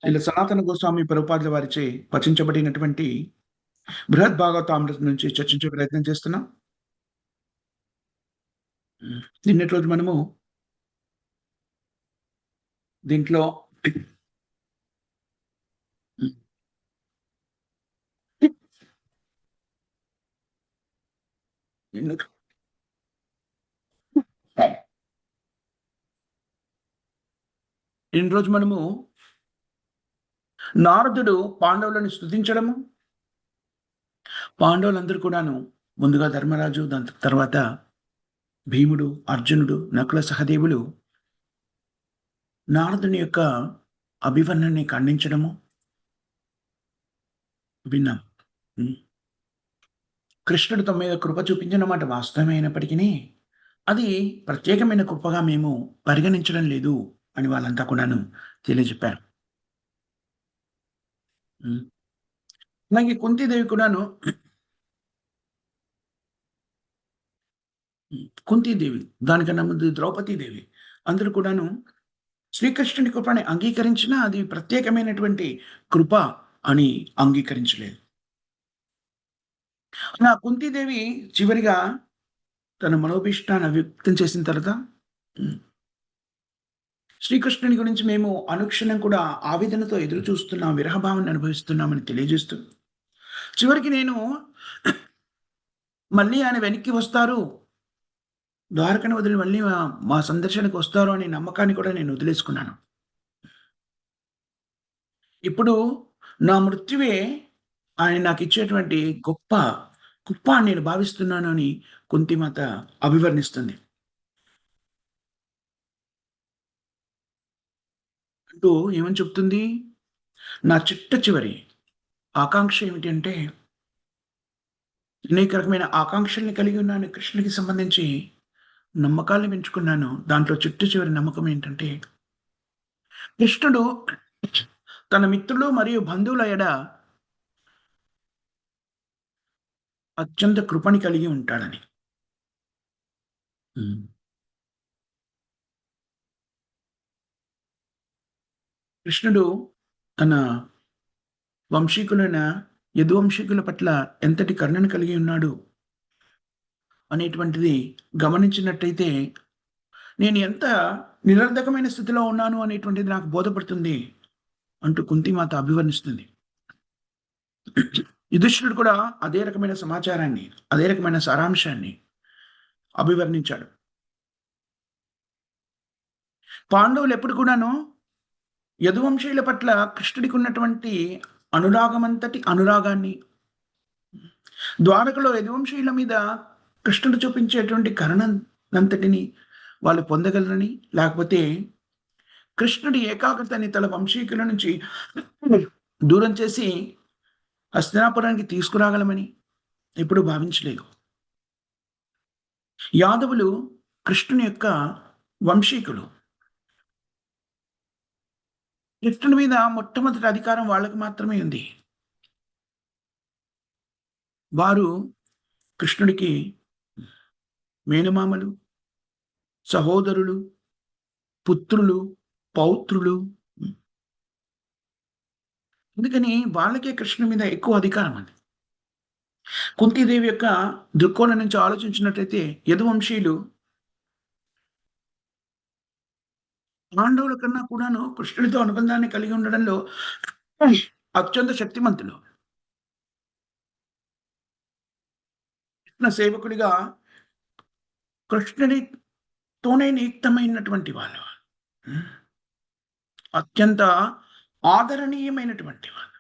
ఇలా సనాతన గోస్వామి ప్రభుపాదుల వారిచే రచించబడినటువంటి బృహత్ భాగవతామృతం నుంచి చర్చించే ప్రయత్నం చేస్తున్నాం. నిన్నటి రోజు మనము దీంట్లో నిన్న నిన్న రోజు మనము నారదుడు పాండవులను స్తుతించడము, పాండవులందరూ కూడాను ముందుగా ధర్మరాజు, దాని తర్వాత భీముడు, అర్జునుడు, నకుల సహదేవులు నారదుని యొక్క అభివర్ణాన్ని ఖండించడము విన్నాం. కృష్ణుడు తమ మీద కృప చూపించిన మాట వాస్తవమే అయినప్పటికీ అది ప్రత్యేకమైన కృపగా మేము పరిగణించడం లేదు అని వాళ్ళంతా కూడాను తెలియజెప్పారు. అలాగే కుంతీదేవి కూడాను కుంతీదేవి, దానికన్నా ముందు ద్రౌపదీదేవి అందరూ కూడాను శ్రీకృష్ణుని కృపని అంగీకరించినా అది ప్రత్యేకమైనటువంటి కృప అని అంగీకరించలేదు. నా కుంతీదేవి చివరిగా తన మనోభీష్టాన్ని వ్యక్తం చేసిన తర్వాత శ్రీకృష్ణుని గురించి మేము అనుక్షణం కూడా ఆవేదనతో ఎదురు చూస్తున్నాం, విరహభావాన్ని అనుభవిస్తున్నామని తెలియజేస్తూ చివరికి నేను మళ్ళీ ఆయన వెనక్కి వస్తారు, ద్వారకను వదిలి మళ్ళీ మా సందర్శనకు వస్తారు అనే నమ్మకాన్ని కూడా నేను వదిలేసుకున్నాను. ఇప్పుడు నా మృత్యువే ఆయన నాకు ఇచ్చేటువంటి గొప్ప కృప అని నేను భావిస్తున్నాను అని కుంతిమాత అభివర్ణిస్తుంది. అంటూ ఏమని చెప్తుంది, నా చిట్ట చివరి ఆకాంక్ష ఏమిటి అంటే, అనేక రకమైన ఆకాంక్షల్ని కలిగి ఉన్నాను, కృష్ణుడికి సంబంధించి నమ్మకాల్ని పెంచుకున్నాను. దాంట్లో చిట్ట చివరి నమ్మకం ఏంటంటే, కృష్ణుడు తన మిత్రులు మరియు బంధువుల ఎడ అత్యంత కృపని కలిగి ఉంటాడని. కృష్ణుడు తన వంశీకులైన యదువంశీకుల పట్ల ఎంతటి కరుణను కలిగి ఉన్నాడు అనేటువంటిది గమనించినట్టయితే, నేను ఎంత నిరర్ధకమైన స్థితిలో ఉన్నాను అనేటువంటిది నాకు బోధపడుతుంది అంటూ కుంతిమాత అభివర్ణిస్తుంది. యుధిష్ఠిరుడు కూడా అదే రకమైన సమాచారాన్ని, అదే రకమైన సారాంశాన్ని అభివర్ణించాడు. పాండవులు ఎప్పుడు కూడాను యదువంశీయుల పట్ల కృష్ణుడికి ఉన్నటువంటి అనురాగమంతటి అనురాగాన్ని, ద్వారకలో యదువంశీయుల మీద కృష్ణుడు చూపించేటువంటి కరుణనంతటిని వాళ్ళు పొందగలరని, లేకపోతే కృష్ణుడి ఏకాగ్రతని తన వంశీకుల నుంచి దూరం చేసి హస్తినాపురానికి తీసుకురాగలమని ఎప్పుడూ భావించలేదు. యాదవులు కృష్ణుని యొక్క వంశీకులు. కృష్ణుని మీద మొట్టమొదటి అధికారం వాళ్ళకి మాత్రమే ఉంది. వారు కృష్ణుడికి మేనమామలు, సహోదరులు, పుత్రులు, పౌత్రులు. అందుకని వాళ్ళకే కృష్ణుని మీద ఎక్కువ అధికారం ఉంది. కుంతీదేవి యొక్క దృక్కోణం నుంచి ఆలోచించినట్లయితే యదువంశీయులు పాండవుల కన్నా కూడాను కృష్ణుడితో అనుబంధాన్ని కలిగి ఉండడంలో అత్యంత శక్తిమంతులు. కృష్ణ సేవకుడిగా కృష్ణుడితోనే నియుక్తమైనటువంటి వాళ్ళు, అత్యంత ఆదరణీయమైనటువంటి వాళ్ళు.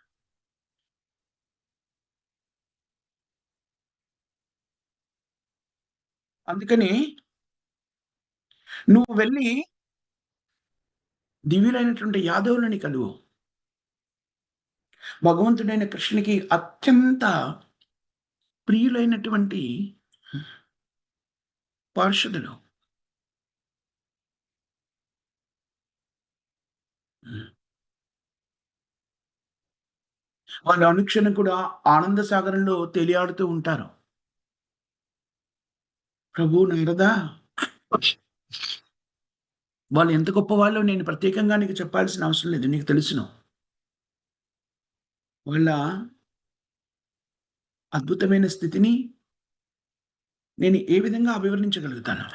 అందుకని నువ్వు వెళ్ళి దివ్యులైనటువంటి యాదవులని కలువు. భగవంతుడైన కృష్ణునికి అత్యంత ప్రియులైనటువంటి పార్షదులు. వాళ్ళు అనుక్షణం కూడా ఆనంద సాగరంలో తేలియాడుతూ ఉంటారు. ప్రభు నారదా, వాళ్ళు ఎంత గొప్ప వాళ్ళో నేను ప్రత్యేకంగా నీకు చెప్పాల్సిన అవసరం లేదు, నీకు తెలుసును. వాళ్ళ అద్భుతమైన స్థితిని నేను ఏ విధంగా అభివర్ణించగలుగుతాను?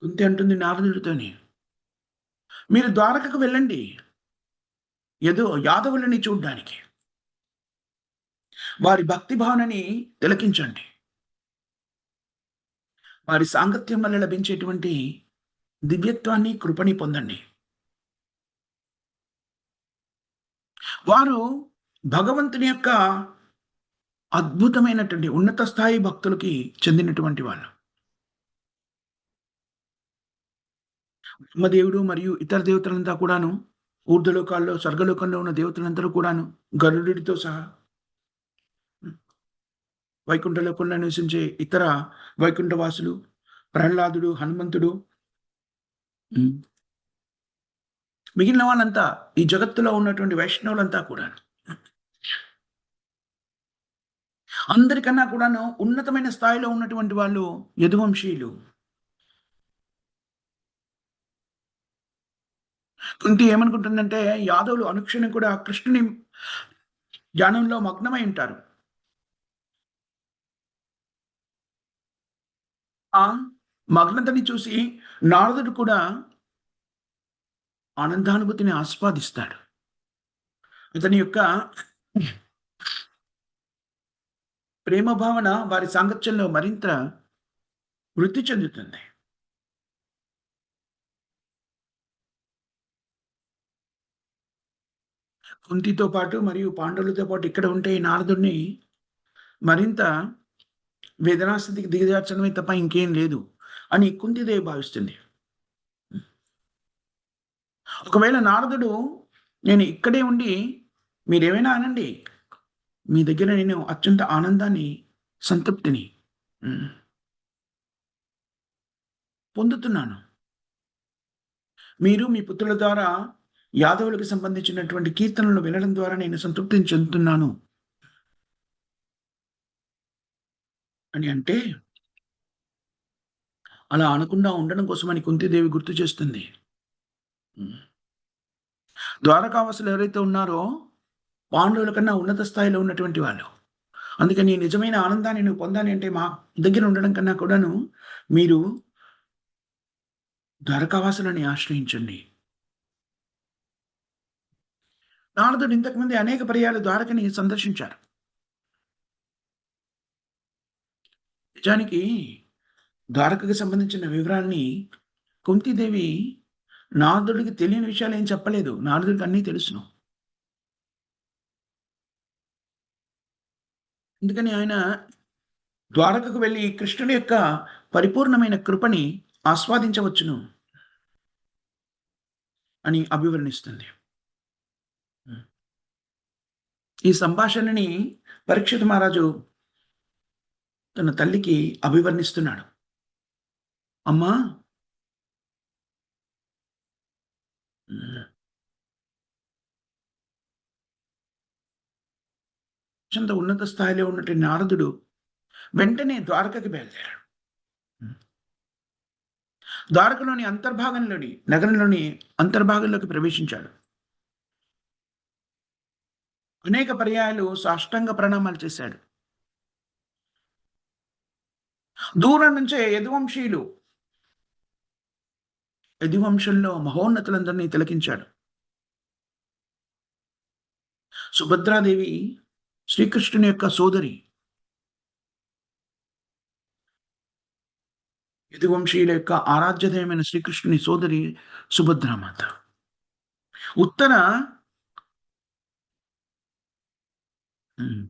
కుంతి అంటుంది నారదుడితోని, "మీరు ద్వారకకు వెళ్ళండి. ఏదో యాదవులని చూడ్డానికి. వారి భక్తి భావనని తిలకించండి. వారి సాంగత్యం వల్ల లభించేటువంటి దివ్యత్వాన్ని, కృపని పొందండి." వారు భగవంతుని యొక్క అద్భుతమైనటువంటి ఉన్నత స్థాయి భక్తులకి చెందినటువంటి వాళ్ళు. బ్రహ్మదేవుడు మరియు ఇతర దేవతలంతా కూడాను, ఊర్ధ్వలోకాల్లో, స్వర్గలోకంలో ఉన్న దేవతలందరూ కూడాను, గరుడుడితో సహా వైకుంఠలోకంలో నివసించే ఇతర వైకుంఠవాసులు, ప్రహ్లాదుడు, హనుమంతుడు, హ్మ్. మిగిలిన వాళ్ళంతా ఈ జగత్తులో ఉన్నటువంటి వైష్ణవులంతా కూడాను. అందరికన్నా కూడాను ఉన్నతమైన స్థాయిలో ఉన్నటువంటి వాళ్ళు యదువంశీయులు. కుంతి ఏమనుకుంటుందంటే యాదవులు అనుక్షణం కూడా కృష్ణుని ధ్యానంలో మగ్నమై ఉంటారు. ఆ మగ్నతని చూసి నారదుడు కూడా ఆనందానుభూతిని ఆస్వాదిస్తాడు. అతని యొక్క ప్రేమ భావన వారి సాంగత్యంలో మరింత వృద్ధి చెందుతుంది. కుంతితో పాటు మరియు పాండవులతో పాటు ఇక్కడ ఉంటే ఈ నారదుడిని మరింత వేదనాస్థితికి దిగజార్చడమే తప్ప ఇంకేం లేదు అని కుంతిదేవి భావిస్తుంది. ఒకవేళ నారదుడు నేను ఇక్కడే ఉండి మీరేమైనా అనండి. మీ దగ్గర నేను అత్యంత ఆనందాన్ని, సంతృప్తిని హ్మ్. పొందుతున్నాను. మీరు మీ పుత్రుల ద్వారా యాదవులకు సంబంధించినటువంటి కీర్తనలు వినడం ద్వారా నేను సంతృప్తిని చెందుతున్నాను అని అంటే, అలా అనకుండా ఉండడం కోసమని కుంతీదేవి గుర్తు చేస్తుంది. హ్మ్. ద్వారకావాసులు ఎవరైతే ఉన్నారో పాండవుల కన్నా ఉన్నత స్థాయిలో ఉన్నటువంటి వాళ్ళు. అందుకని నిజమైన ఆనందాన్ని నువ్వు పొందాలి అంటే మా దగ్గర ఉండడం కన్నా కూడాను మీరు ద్వారకావాసులని ఆశ్రయించండి. నారదుడు ఇంతకుముందే అనేక పర్యాయాలు ద్వారకని సందర్శించారు. నిజానికి ద్వారకకి సంబంధించిన వివరాల్ని కుంతీదేవి నారదుడికి తెలియని విషయాలు ఏం చెప్పలేదు. నారదుడికి అన్నీ తెలుసును. అందుకని ఆయన ద్వారకకు వెళ్లి కృష్ణుడి యొక్క పరిపూర్ణమైన కృపని ఆస్వాదించవచ్చును అని అభివర్ణిస్తుంది. హ్మ్. ఈ సంభాషణని పరీక్షిత్ మహారాజు తన తల్లికి అభివర్ణిస్తున్నాడు. అమ్మా హ్మ్. అత్యంత ఉన్నత స్థాయిలో ఉన్నటువంటి నారదుడు వెంటనే ద్వారకకి బయలుదేరాడు. హ్మ్. ద్వారకలోని అంతర్భాగంలోని నగరంలోని అంతర్భాగంలోకి ప్రవేశించాడు. అనేక పర్యాయాలు సాష్టాంగ ప్రణామాలు చేశాడు. దూరం నుంచే యదువంశంలో మహోన్నతులందరినీ తిలకించాడు. సుభద్రాదేవి శ్రీకృష్ణుని యొక్క సోదరి. యదువంశీయుల యొక్క ఆరాధ్యదైమైన శ్రీకృష్ణుని సోదరి సుభద్రామాత. ఉత్తర హ్మ్.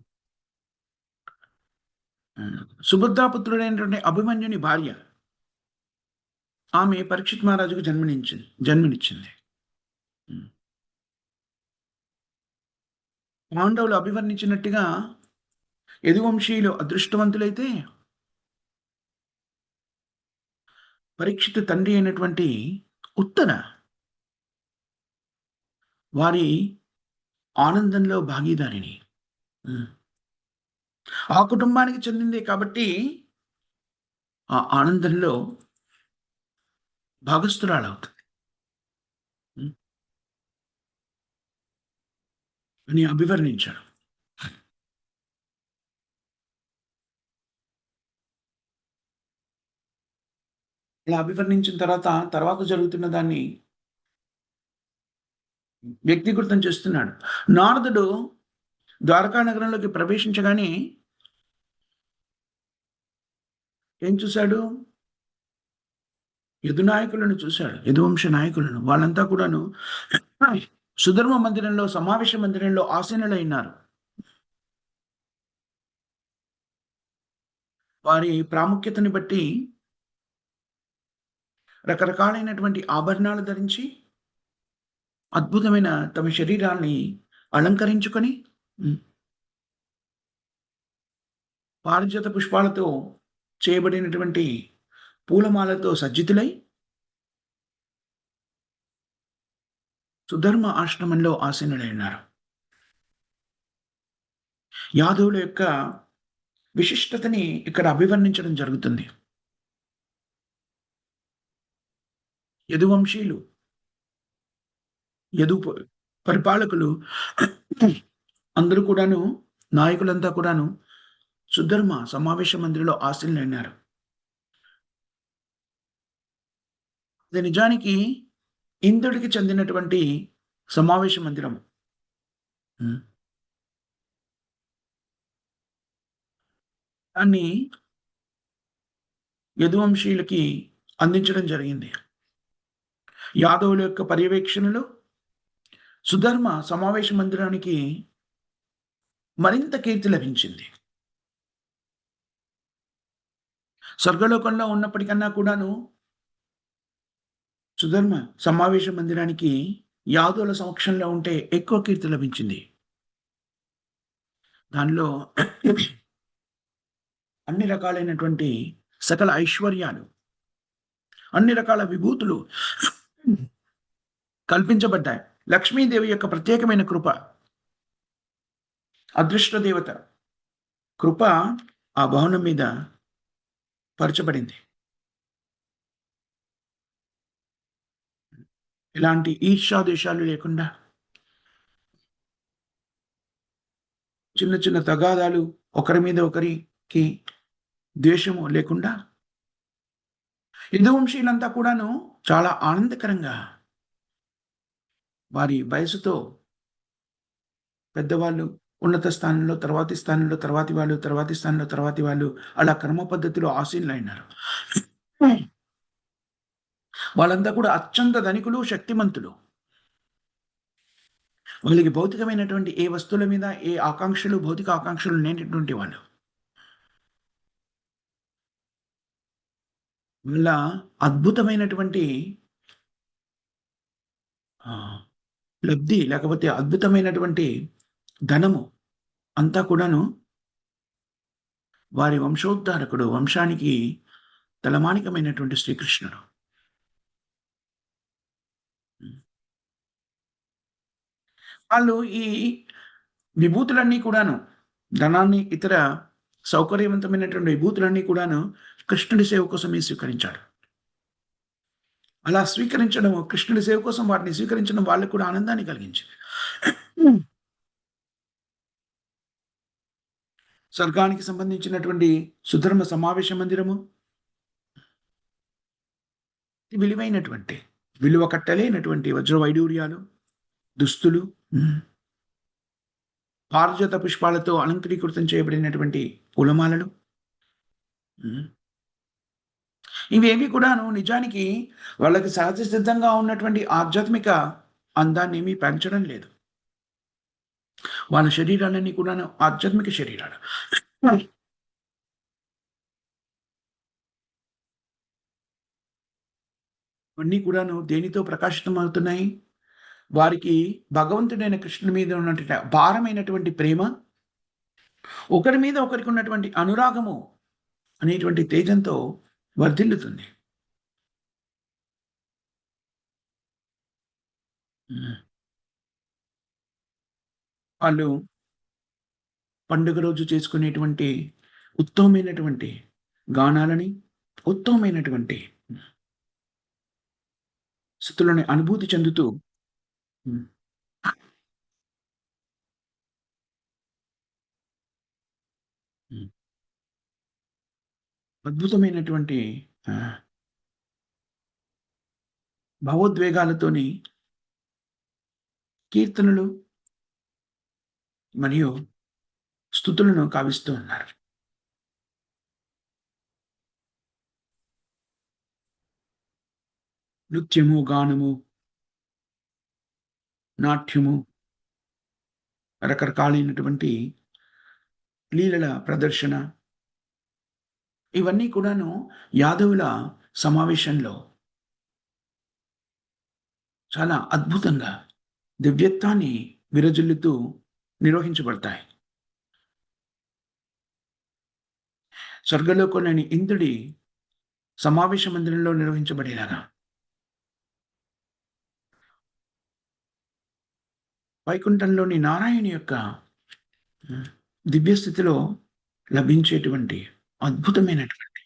హ్మ్. సుభద్రాపుత్రుడైనటువంటి అభిమన్యుని భార్య. ఆమె పరీక్షిత్ మహారాజుకు జన్మనిచ్చింది. హ్మ్. పాండవులు అభివర్ణించినట్టుగా యదువంశీయులు అదృష్టవంతులైతే, పరీక్షిత్ తండ్రి అయినటువంటి ఉత్తర వారి ఆనందంలో భాగీదారిని. హ్మ్. ఆ కుటుంబానికి చెందిందే కాబట్టి ఆ ఆనందంలో భాగస్థురాలవుతుంది. హ్మ్. అని అభివర్ణించాడు. ఇలా అభివర్ణించిన తర్వాత జరుగుతున్న దాన్ని వ్యక్తీకృతం చేస్తున్నాడు. నారదుడు ద్వారకా నగరంలోకి ప్రవేశించగానే ఏం చూసాడు? యదునాయకులను చూశాడు. యదువంశ నాయకులను. వాళ్ళంతా కూడాను సుధర్మ మందిరంలో, సమావేశ మందిరంలో ఆసీనులైనారు. వారి ప్రాముఖ్యతని బట్టి రకరకాలైనటువంటి ఆభరణాలు ధరించి, అద్భుతమైన తమ శరీరాన్ని అలంకరించుకొని, హ్మ్. పారిజాత పుష్పాలతో చేయబడినటువంటి పూలమాలతో సజ్జితులై సుధర్మ ఆశ్రమంలో ఆసీనులైనారు. యాదవుల యొక్క విశిష్టతని ఇక్కడ అభివర్ణించడం జరుగుతుంది. యదువంశీయులు, యదు ప పరిపాలకులు అందరూ కూడాను, నాయకులంతా కూడాను సుధర్మ సమావేశ మందిరంలో ఆసీనులైనారు. అది నిజానికి ఇంద్రుడికి చెందినటువంటి సమావేశ మందిరం. హ్మ్. దాన్ని యదువంశీయులకి అందించడం జరిగింది. యాదవుల యొక్క పర్యవేక్షణలో సుధర్మ సమావేశ మందిరానికి మరింత కీర్తి లభించింది. స్వర్గలోకంలో ఉన్నప్పటికన్నా కూడాను సుధర్మ సమావేశ మందిరానికి యాదవుల సమక్షంలో ఉంటే ఎక్కువ కీర్తి లభించింది. దానిలో అన్ని రకాలైనటువంటి సకల ఐశ్వర్యాలు, అన్ని రకాల విభూతులు కల్పించబడ్డాయి. లక్ష్మీదేవి యొక్క ప్రత్యేకమైన కృప, అదృష్ట దేవత కృప ఆ భవనం మీద పరచబడింది. ఇలాంటి ఈర్ష్యాద్వేషాలు లేకుండా, చిన్న చిన్న తగాదాలు, ఒకరి మీద ఒకరికి ద్వేషము లేకుండా యదువంశీయులంతా కూడాను చాలా ఆనందకరంగా వారి వయసుతో పెద్దవాళ్ళు ఉన్నత స్థానంలో, తర్వాతి స్థానంలో తర్వాతి వాళ్ళు, తర్వాతి స్థానంలో తర్వాతి వాళ్ళు, అలా క్రమ పద్ధతిలో ఆసీనులైనారు. వాళ్ళంతా కూడా అత్యంత ధనికులు, శక్తిమంతులు. వాళ్ళకి భౌతికమైనటువంటి ఏ వస్తువుల మీద ఏ ఆకాంక్షలు, భౌతిక ఆకాంక్షలు లేనటువంటి వాళ్ళు. వీళ్ళ అద్భుతమైనటువంటి లబ్ధి లేకపోతే అద్భుతమైనటువంటి ధనము అంతా కూడాను వారి వంశోద్ధారకుడు, వంశానికి తలమానికమైనటువంటి శ్రీకృష్ణుడు. వాళ్ళు ఈ విభూతులన్నీ కూడాను, ధనాన్ని, ఇతర సౌకర్యవంతమైనటువంటి విభూతులన్నీ కూడాను కృష్ణుడి సేవ కోసమే స్వీకరించాడు. అలా స్వీకరించడం, కృష్ణుడి సేవ కోసం వాటిని స్వీకరించడం వాళ్ళకి కూడా ఆనందాన్ని కలిగించింది. స్వర్గానికి సంబంధించినటువంటి సుధర్మ సమావేశ మందిరము విలువైనటువంటి, విలువ కట్టలేనటువంటి వజ్ర వైడూర్యాలు, దుస్తులు, పారిజాత పుష్పాలతో అలంకరీకృతం చేయబడినటువంటి పూలమాలలు, ఇవేవి కూడాను నిజానికి వాళ్ళకి సహజ సిద్ధంగా ఉన్నటువంటి ఆధ్యాత్మిక అందాన్ని ఏమీ పెంచడం లేదు. వాళ్ళ శరీరాలన్నీ కూడాను ఆధ్యాత్మిక శరీరాలు. అన్నీ కూడాను దేనితో ప్రకాశితమవుతున్నాయి? వారికి భగవంతుడైన కృష్ణుని మీద ఉన్నటువంటి అపారమైనటువంటి ప్రేమ, ఒకరి మీద ఒకరికి ఉన్నటువంటి అనురాగము అనేటువంటి తేజంతో వర్ధిల్లుతుంది. వాళ్ళు పండుగ రోజు చేసుకునేటువంటి ఉత్తమమైనటువంటి గానాలని, ఉత్తమమైనటువంటి స్థుతులని అనుభూతి చెందుతూ అద్భుతమైనటువంటి ఆహ్, భావోద్వేగాలతోని కీర్తనలు మరియు స్తుతులను గావిస్తూ ఉన్నారు. నృత్యము, గానము, నాట్యము, రకరకాలైనటువంటి లీలల ప్రదర్శన, ఇవన్నీ కూడాను యాదవుల సమావేశంలో చాలా అద్భుతంగా, దివ్యత్వాన్ని విరజిల్లుతూ నిర్వహించబడతాయి. స్వర్గలోకంలోని ఇంద్రుడి సమావేశ మందిరంలో నిర్వహించబడేలాగా, వైకుంఠంలోని నారాయణి యొక్క హ్మ్, దివ్య స్థితిలో లభించేటువంటి అద్భుతమైనటువంటి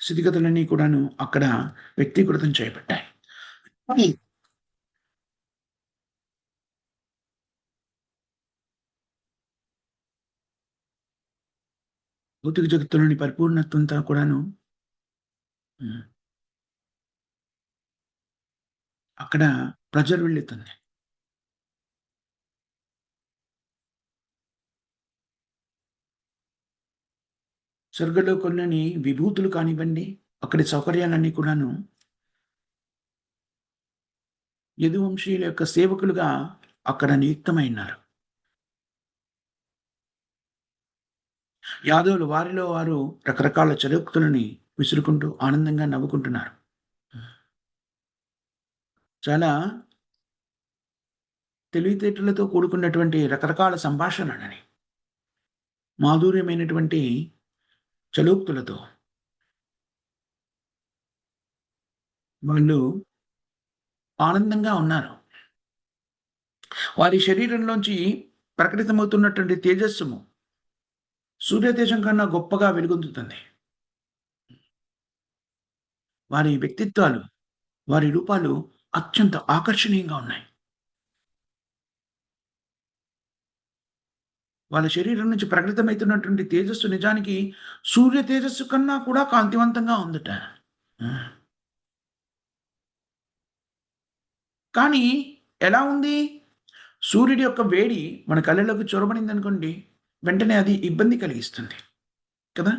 స్థితిగతులన్నీ కూడాను అక్కడ వ్యక్తీకృతం చేయబడ్డాయి. కానీ భౌతిక జగత్తులోని పరిపూర్ణత్వంతా కూడాను హ్మ్, అక్కడ ప్రజ్వరిల్లుతుంది. స్వర్గలోకంలోని విభూతులు కానివ్వండి, అక్కడి సౌకర్యాలన్నీ కూడాను యదువంశీయుల యొక్క సేవకులుగా అక్కడ నియుక్తమైనారు. యాదవులు వారిలో వారు రకరకాల చరోక్తులని విసురుకుంటూ ఆనందంగా నవ్వుకుంటున్నారు. చాలా తెలివితేటలతో కూడుకున్నటువంటి రకరకాల సంభాషణలని, మాధుర్యమైనటువంటి చలోక్తులతో వాళ్ళు ఆనందంగా ఉన్నారు. వారి శరీరంలోంచి ప్రకటితమవుతున్నటువంటి తేజస్సుము సూర్యతేజం కన్నా గొప్పగా వెలుగొందుతుంది. వారి వ్యక్తిత్వాలు, వారి రూపాలు అత్యంత ఆకర్షణీయంగా ఉన్నాయి. వాళ్ళ శరీరం నుంచి ప్రకటితమైతున్నటువంటి తేజస్సు నిజానికి సూర్య తేజస్సు కన్నా కూడా కాంతివంతంగా ఉందట. హ్మ్. కానీ ఎలా ఉంది? సూర్యుడి యొక్క వేడి మన కళ్ళలోకి చొరబడిందనుకోండి, వెంటనే అది ఇబ్బంది కలిగిస్తుంది కదా!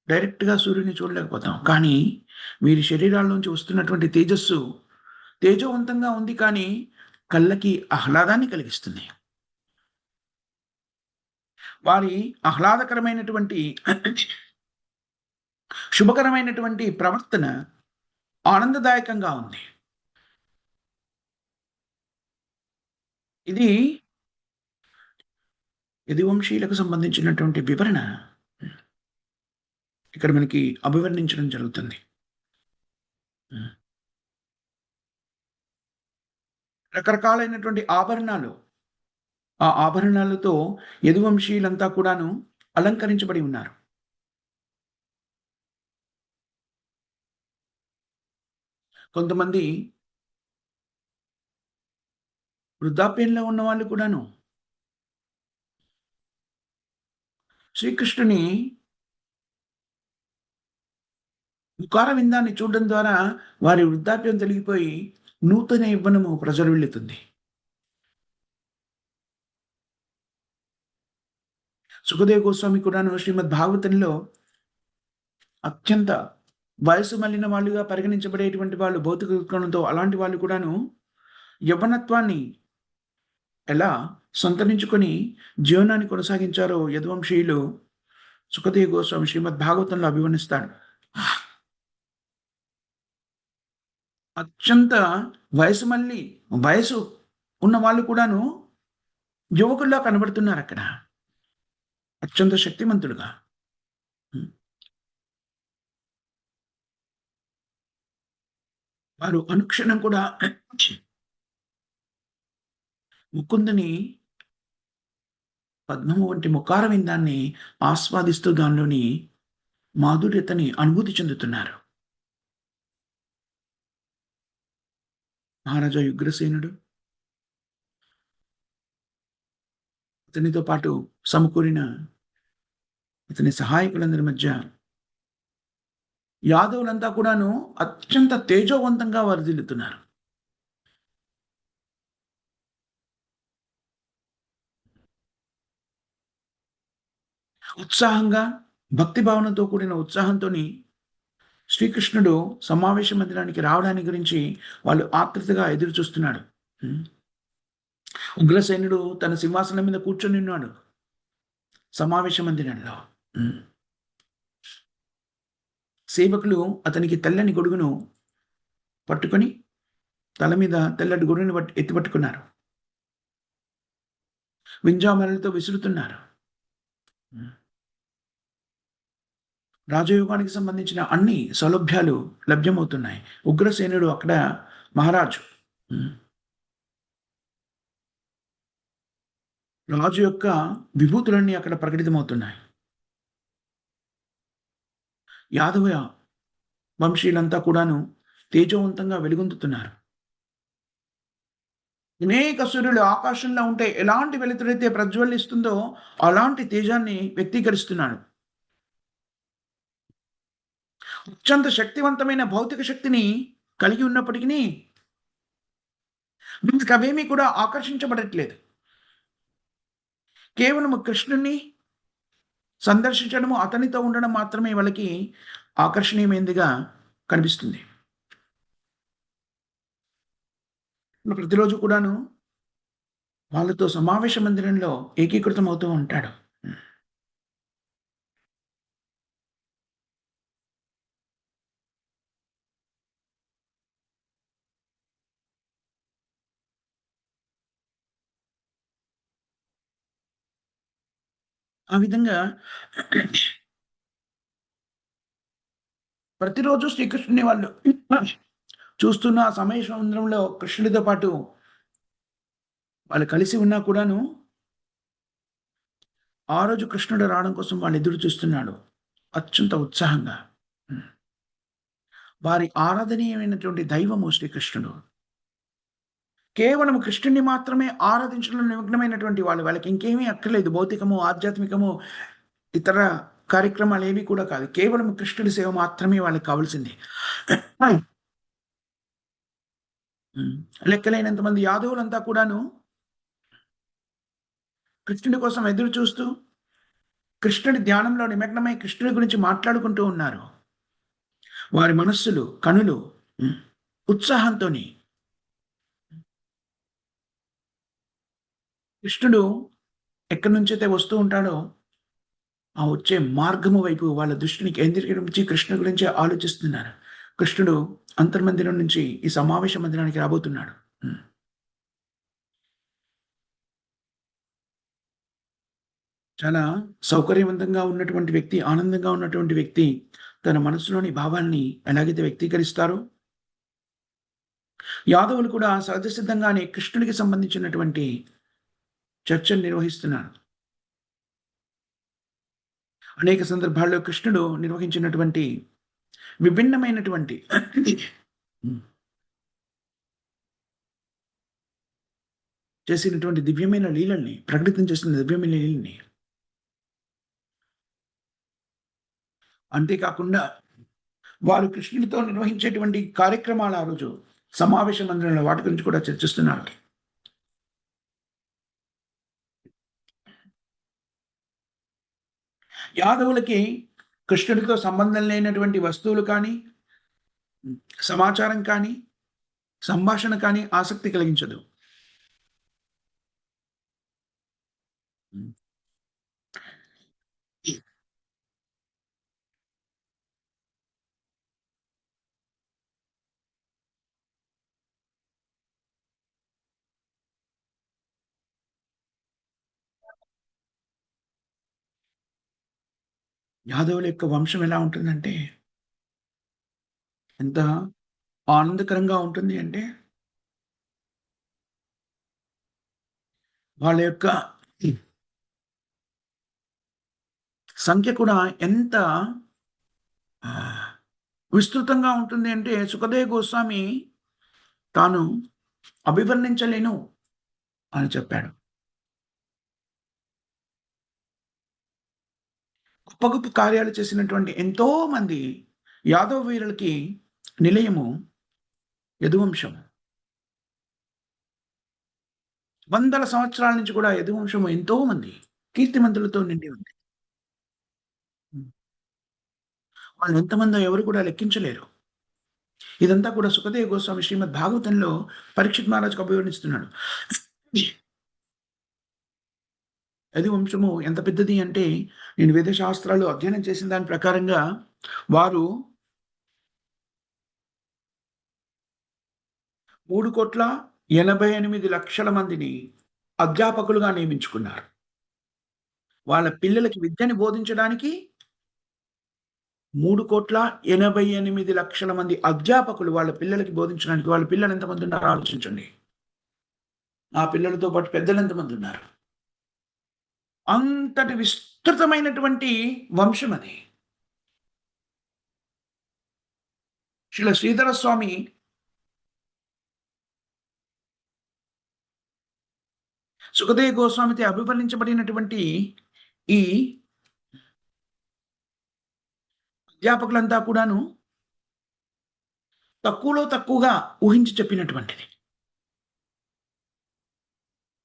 డైరెక్ట్‌గా సూర్యుడిని చూడలేకపోతాం. కానీ వీరి శరీరాల్లోంచి వస్తున్నటువంటి తేజస్సు తేజోవంతంగా ఉంది కానీ కళ్ళకి ఆహ్లాదాన్ని కలిగిస్తుంది. వారి ఆహ్లాదకరమైనటువంటి శుభకరమైనటువంటి ప్రవర్తన ఆనందదాయకంగా ఉంది. ఇది యదువంశీయులకు సంబంధించినటువంటి వివరణ ఇక్కడ మనకి అభివర్ణించడం జరుగుతుంది. హ్మ్. రకరకాలైనటువంటి ఆభరణాలు, ఆ ఆభరణాలతో యదువంశీయులంతా కూడాను అలంకరించబడి ఉన్నారు. కొంతమంది వృద్ధాప్యంలో ఉన్న వాళ్ళు కూడాను శ్రీకృష్ణుని ముఖార విందాన్ని చూడడం ద్వారా వారి వృద్ధాప్యం తొలగిపోయి నూతన యవ్వనము ప్రజ్వరిల్లుతుంది. సుఖదేవ్ గోస్వామి కూడాను శ్రీమద్ భాగవతంలో అత్యంత వయసు మళ్ళిన వాళ్ళుగా పరిగణించబడేటువంటి వాళ్ళు భౌతిక దృక్కోణంతో అలాంటి వాళ్ళు కూడాను యవ్వనత్వాన్ని ఎలా సంతరించుకొని జీవనాన్ని కొనసాగించారో యదువంశీయులు సుఖదేవ్ గోస్వామి శ్రీమద్ భాగవతంలో అభివర్ణిస్తాడు. అత్యంత వయసు మళ్ళి వయసు ఉన్న వాళ్ళు కూడాను యువకుల్లా కనబడుతున్నారక్కడ. అత్యంత శక్తిమంతులుగా. హ్మ్. వారు అనుక్షణం కూడా ముకుందుని పద్మము వంటి ముఖార విందాన్ని ఆస్వాదిస్తూ దానిలోని మాధుర్యతని అనుభూతి చెందుతున్నారు. మహారాజా యుగ్రసేనుడు, అతనితో పాటు సమకూరిన ఇతని సహాయకులందరి మధ్య యాదవులంతా కూడాను అత్యంత తేజోవంతంగా వర్ధిల్లుతున్నారు. ఉత్సాహంగా, భక్తి భావనతో కూడిన ఉత్సాహంతోని శ్రీకృష్ణుడు సమావేశ మందిరానికి రావడాన్ని గురించి వాళ్ళు ఆత్రుతగా ఎదురు చూస్తున్నాడు. హ్మ్. ఉగ్రసేనుడు తన సింహాసనం మీద కూర్చొని ఉన్నాడు సమావేశ మందిరంలో. హ్మ్. సేవకులు అతనికి తెల్లని గొడుగును పట్టుకొని తల మీద తెల్లటి గొడుగుని ఎత్తి పట్టుకున్నారు. వింజామరలతో విసురుతున్నారు. హ్మ్. రాజయోగానికి సంబంధించిన అన్ని సౌలభ్యాలు లభ్యమవుతున్నాయి. ఉగ్రసేనుడు అక్కడ మహారాజు. హ్మ్. రాజు యొక్క విభూతులన్నీ అక్కడ ప్రకటితమవుతున్నాయి. యాదవ వంశీయులంతా కూడాను తేజోవంతంగా వెలుగొందుతున్నారు. అనేక సూర్యులు ఆకాశంలో ఉంటే ఎలాంటి వెలుతురైతే ప్రజ్వలిస్తుందో అలాంటి తేజాన్ని వ్యక్తీకరిస్తున్నాడు. అత్యంత శక్తివంతమైన భౌతిక శక్తిని కలిగి ఉన్నప్పటికీ వీళ్ళకి అవేమీ కూడా ఆకర్షించబడట్లేదు. కేవలం కృష్ణుణ్ణి సందర్శించడము, అతనితో ఉండడం మాత్రమే వాళ్ళకి ఆకర్షణీయమైనదిగా కనిపిస్తుంది. ప్రతిరోజు కూడాను వాళ్ళతో సమావేశ మందిరంలో ఏకీకృతం అవుతూ ఉంటాడు. ఆ విధంగా ప్రతిరోజు శ్రీకృష్ణుని వాళ్ళు చూస్తున్న ఆ సమయ సముద్రంలో కృష్ణుడితో పాటు వాళ్ళు కలిసి ఉన్నా కూడాను ఆ రోజు కృష్ణుడు రావడం కోసం వాళ్ళు ఎదురు చూస్తున్నాడు అత్యంత ఉత్సాహంగా. హ్మ్. వారి ఆరాధనీయమైనటువంటి దైవము శ్రీకృష్ణుడు. కేవలం కృష్ణుడిని మాత్రమే ఆరాధించడంలో నిమగ్నమైనటువంటి వాళ్ళు. వాళ్ళకి ఇంకేమీ అక్కర్లేదు. భౌతికము, ఆధ్యాత్మికము, ఇతర కార్యక్రమాలేవి కూడా కాదు. కేవలం కృష్ణుడి సేవ మాత్రమే వాళ్ళకి కావాల్సింది. హ్మ్. లెక్కలేనంత మంది యాదవులంతా కూడాను కృష్ణుడి కోసం ఎదురు చూస్తూ, కృష్ణుడి ధ్యానంలో నిమగ్నమై కృష్ణుడి గురించి మాట్లాడుకుంటూ ఉన్నారు. వారి మనస్సులు, కనులు హ్మ్. ఉత్సాహంతోని కృష్ణుడు ఎక్కడి నుంచైతే వస్తూ ఉంటాడో, ఆ వచ్చే మార్గము వైపు వాళ్ళ దృష్టిని కేంద్రీకరించి కృష్ణుడి గురించే ఆలోచిస్తున్నారు. కృష్ణుడు అంతర్మందిరం నుంచి ఈ సమావేశ మందిరానికి రాబోతున్నాడు. హ్మ్. చాలా సౌకర్యవంతంగా ఉన్నటువంటి వ్యక్తి, ఆనందంగా ఉన్నటువంటి వ్యక్తి తన మనసులోని భావాల్ని ఎలాగైతే వ్యక్తీకరిస్తారో, యాదవులు కూడా సహజ సిద్ధంగానే కృష్ణుడికి సంబంధించినటువంటి చర్చలు నిర్వహిస్తున్నారు. అనేక సందర్భాల్లో కృష్ణుడు నిర్వహించినటువంటి విభిన్నమైనటువంటి హ్మ్. చేసినటువంటి దివ్యమైన లీలల్ని, ప్రకటితం చేసిన దివ్యమైన లీలల్ని, అంతేకాకుండా వారు కృష్ణుడితో నిర్వహించేటువంటి కార్యక్రమాలు ఆ రోజు సమావేశ మందిరంలో వాటి గురించి కూడా చర్చిస్తున్నారు. యాదవులకి కృష్ణుడితో సంబంధం లేనటువంటి వస్తువులు కానీ, సమాచారం కానీ, సంభాషణ కానీ ఆసక్తి కలిగించదు. యాదవుల యొక్క వంశం ఎలా ఉంటుందంటే, ఎంత ఆనందకరంగా ఉంటుంది అంటే, వాళ్ళ యొక్క సంఖ్య కూడా ఎంత ఆహ్, విస్తృతంగా ఉంటుంది అంటే, సుఖదేవ్ గోస్వామి తాను అభివర్ణించలేను అని చెప్పాడు. గొప్ప గొప్ప కార్యాలు చేసినటువంటి ఎంతో మంది యాదవ వీరులకి నిలయము యదువంశం. వందల సంవత్సరాల నుంచి కూడా యదువంశం ఎంతో మంది కీర్తిమంతులతో నిండి ఉంది. హ్మ్. వాళ్ళు ఎంతమందో ఎవరు కూడా లెక్కించలేరు. ఇదంతా కూడా సుఖదేవ గోస్వామి శ్రీమద్ భాగవతంలో పరీక్షిత్ మహారాజుకు అభివర్ణిస్తున్నాడు. యదువంశము ఎంత పెద్దది అంటే, నేను వేద శాస్త్రాలు అధ్యయనం చేసిన దాని ప్రకారంగా వారు 3,88,00,000 మందిని అధ్యాపకులుగా నియమించుకున్నారు. వాళ్ళ పిల్లలకి విద్యని బోధించడానికి 3,88,00,000 మంది అధ్యాపకులు వాళ్ళ పిల్లలకి బోధించడానికి. వాళ్ళ పిల్లలు ఎంతమంది ఉన్నారో ఆలోచించండి. ఆ పిల్లలతో పాటు పెద్దలు ఎంతమంది ఉన్నారు. అంతటి విస్తృతమైనటువంటి వంశం అది. శ్రీల శ్రీధర స్వామి సుఖదేవ గోస్వామితో అభివర్ణించబడినటువంటి ఈ అధ్యాపకులంతా కూడాను తక్కువలో తక్కువగా ఊహించి చెప్పినటువంటిది.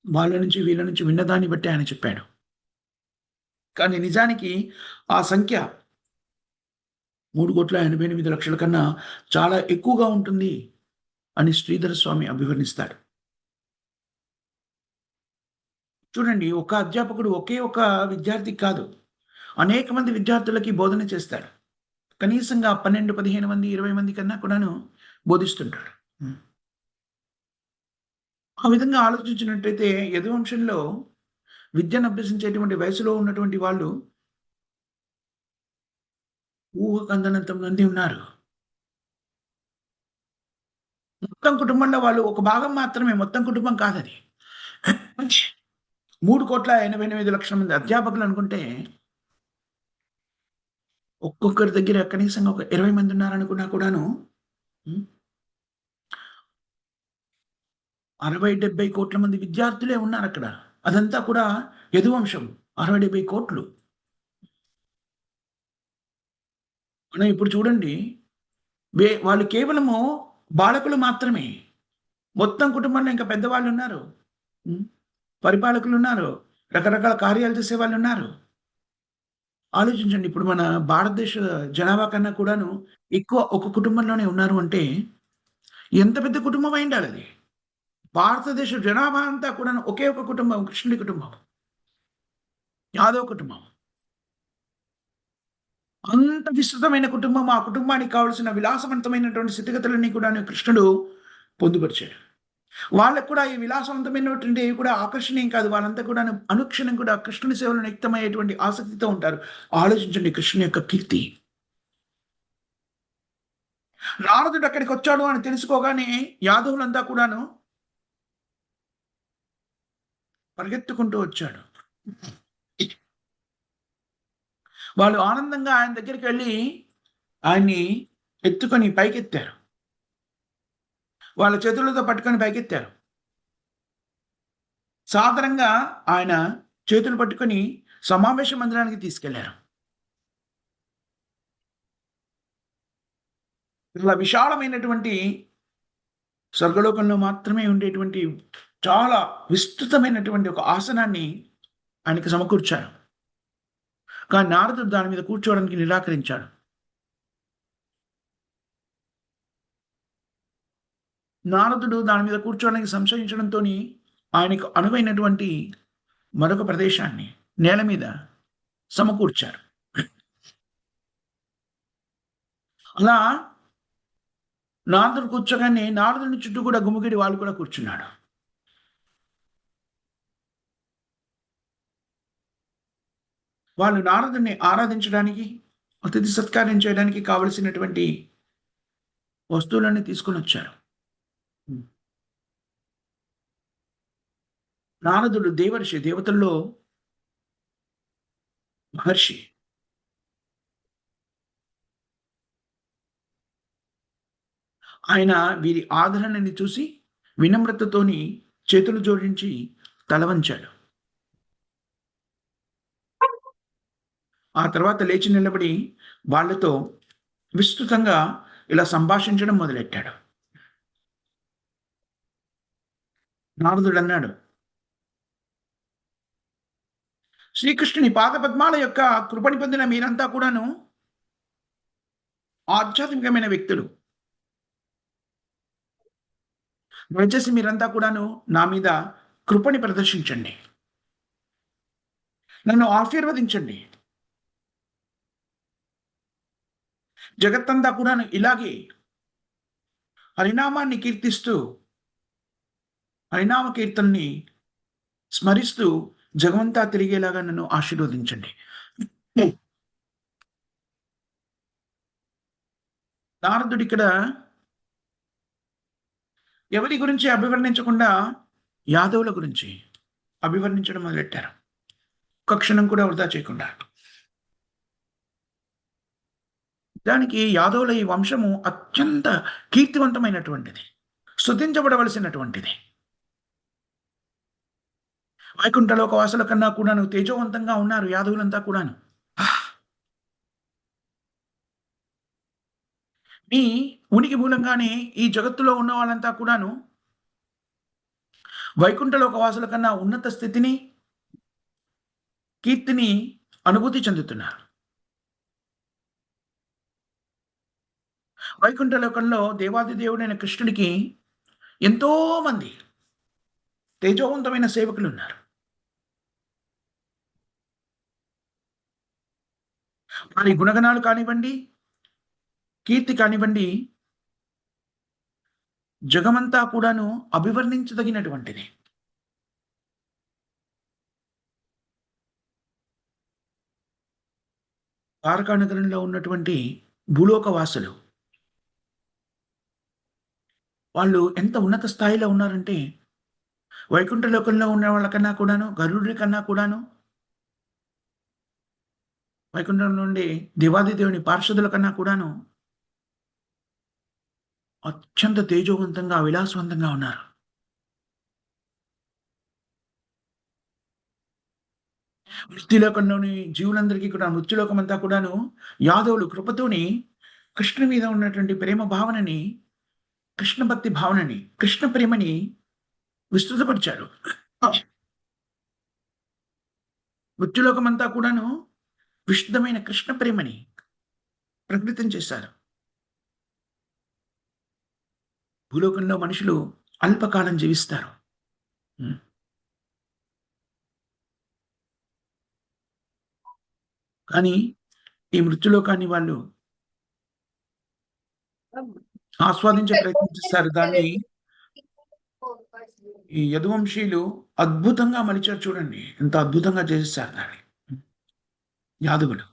వాళ్ళ నుంచి వీళ్ళ నుంచి విన్నదాన్ని బట్టి ఆయన చెప్పాడు. కానీ నిజానికి ఆ సంఖ్య 3,88,00,000 కన్నా చాలా ఎక్కువగా ఉంటుంది అని శ్రీధర స్వామి అభివర్ణిస్తాడు. చూడండి, ఒక అధ్యాపకుడు ఒకే ఒక విద్యార్థికి కాదు, అనేక మంది విద్యార్థులకి బోధన చేస్తాడు. కనీసంగా 12, 15 మంది, 20 మంది కన్నా కూడాను బోధిస్తుంటాడు. హ్మ్. ఆ విధంగా ఆలోచించినట్టయితే యదువంశంలో విద్యను అభ్యసించేటువంటి వయసులో ఉన్నటువంటి వాళ్ళు ఊహకందనంత మంది ఉన్నారు. మొత్తం కుటుంబంలో వాళ్ళు ఒక భాగం మాత్రమే, మొత్తం కుటుంబం కాదది. 3,88,00,000 మంది అధ్యాపకులు అనుకుంటే, ఒక్కొక్కరి దగ్గర కనీసంగా ఒక 20 మంది ఉన్నారనుకున్నా కూడాను హ్మ్. 60, 70 కోట్ల మంది విద్యార్థులే ఉన్నారక్కడ. అదంతా కూడా యదువంశం. 60, 70 కోట్లు. మనం ఇప్పుడు చూడండి, వాళ్ళు కేవలము బాలకులు మాత్రమే. మొత్తం కుటుంబంలో ఇంకా పెద్దవాళ్ళున్నారు. హ్మ్. పరిపాలకులున్నారు. రకరకాల కార్యాలు చేసేవాళ్ళున్నారు. ఆలోచించండి, ఇప్పుడు మన భారతదేశ జనాభా కన్నా కూడాను ఎక్కువ ఒక కుటుంబంలోనే ఉన్నారు అంటే, ఎంత పెద్ద కుటుంబం అయ్యుండాలది. భారతదేశ జనాభా అంతా కూడాను ఒకే ఒక కుటుంబం, కృష్ణుడి కుటుంబం. యాదవ్ కుటుంబం. అంత విస్తృతమైన కుటుంబం. ఆ కుటుంబానికి కావాల్సిన విలాసవంతమైనటువంటి స్థితిగతులన్నీ కూడాను కృష్ణుడు పొందుపరిచాడు. వాళ్ళకి కూడా ఈ విలాసవంతమైనటువంటివి కూడా ఆకర్షణీయం కాదు. వాళ్ళంతా కూడాను అనుక్షణం కూడా కృష్ణుని సేవలో నియుక్తమయ్యేటువంటి ఆసక్తితో ఉంటారు. ఆలోచించండి కృష్ణుని యొక్క కీర్తి. నారదుడు అక్కడికొచ్చాడు అని తెలుసుకోగానే యాదవులంతా కూడాను పరిగెత్తుకుంటూ వచ్చాడు. వాళ్ళు ఆనందంగా ఆయన దగ్గరికెళ్ళి ఆయన్ని ఎత్తుకొని పైకెత్తారు. వాళ్ళ చేతులతో పట్టుకొని పైకెత్తారు. సాదరంగా ఆయన చేతులు పట్టుకొని సమావేశ మందిరానికి తీసుకెళ్లారు. ఇలా విశాలమైనటువంటి స్వర్గలోకంలో మాత్రమే ఉండేటువంటి చాలా విస్తృతమైనటువంటి ఒక ఆసనాన్ని ఆయనకి సమకూర్చారు. కానీ నారదుడు దాని మీద కూర్చోవడానికి నిరాకరించాడు. నారదుడు దాని మీద కూర్చోవడానికి సంశయించడంతోని ఆయనకు అనువైనటువంటి మరొక ప్రదేశాన్ని నేల మీద సమకూర్చారు. అలా నారదుడు కూర్చోగానే నారదుని చుట్టూ కూడా గుమిగూడి వాళ్ళు కూడా కూర్చున్నాడు. వాళ్ళు నారదుడిని ఆరాధించడానికి, అతిథి సత్కారం చేయడానికి కావలసినటువంటి వస్తువులన్నీ తీసుకొనొచ్చారు. హ్మ్. నారదుడు దేవర్షి, దేవతల్లో మహర్షి. ఆయన వీరి ఆదరణని చూసి వినమ్రతతోని చేతులు జోడించి తల వంచాడు. ఆ తర్వాత లేచి నిలబడి వాళ్ళతో విస్తృతంగా ఇలా సంభాషించడం మొదలెట్టాడు. నారదుడన్నాడు, శ్రీకృష్ణుని పాదపద్మాల యొక్క కృపని పొందిన మీరంతా కూడాను ఆధ్యాత్మికమైన వ్యక్తులు. దయచేసి మీరంతా కూడాను నా మీద కృపని ప్రదర్శించండి. నన్ను ఆశీర్వదించండి. జగత్తంతా కూడాను ఇలాగే హరినామాన్ని కీర్తిస్తూ, హరినామ కీర్తనని స్మరిస్తూ జగమంతా తిరిగేలాగా నన్ను ఆశీర్వదించండి. నారదుడిక్కడ ఎవరి గురించి అభివర్ణించకుండా యాదవుల గురించి అభివర్ణించడం మొదలెట్టారు. ఒక్క క్షణం కూడా వృధా చేయకుండా. దానికి యాదవుల ఈ వంశము అత్యంత కీర్తివంతమైనటువంటిది, స్తుతించబడవలసినటువంటిది. వైకుంఠలోక వాసుల కన్నా కూడాను తేజోవంతంగా ఉన్నారు యాదవులంతా కూడాను. మీ ఉనికి మూలంగానే ఈ జగత్తులో ఉన్న వాళ్ళంతా కూడాను వైకుంఠలోక వాసుల కన్నా ఉన్నత స్థితిని, కీర్తిని అనుభూతి చెందుతున్నారు. వైకుంఠ లోకంలో దేవాది దేవుడైన కృష్ణుడికి ఎంతో మంది తేజోవంతమైన సేవకులు ఉన్నారు. వారి గుణగణాలు కానివ్వండి, కీర్తి కానివ్వండి, జగమంతా కూడాను అభివర్ణించదగినటువంటిది. ద్వారకా నగరంలో ఉన్నటువంటి భూలోక వాసులు వాళ్ళు ఎంత ఉన్నత స్థాయిలో ఉన్నారంటే, వైకుంఠ లోకంలో ఉన్న వాళ్ళకన్నా కూడాను, గరుడుడి కన్నా కూడాను, వైకుంఠం నుండి దేవాది దేవుని పార్షదుల కన్నా కూడాను అత్యంత తేజోవంతంగా, విలాసవంతంగా ఉన్నారు. మృత్యులోకంలోని జీవులందరికీ కూడా మృత్యులోకం అంతా కూడాను యాదవులు కృపతోని కృష్ణుని మీద ఉన్నటువంటి ప్రేమ భావనని, కృష్ణ భక్తి భావనని, కృష్ణ ప్రేమని విస్తృతపరిచారు. మృత్యులోకం అంతా కూడాను విశుద్ధమైన కృష్ణ ప్రేమని ప్రకటితం చేశారు. భూలోకంలో మనుషులు అల్పకాలం జీవిస్తారు. కానీ ఈ మృత్యులోకాన్ని వాళ్ళు ఆస్వాదించే ప్రయత్నం చేస్తారు. దాన్ని ఈ యదువంశీయులు అద్భుతంగా మలిచారు చూడండి. ఎంత అద్భుతంగా చేసేసారు దాన్ని యాదవులు.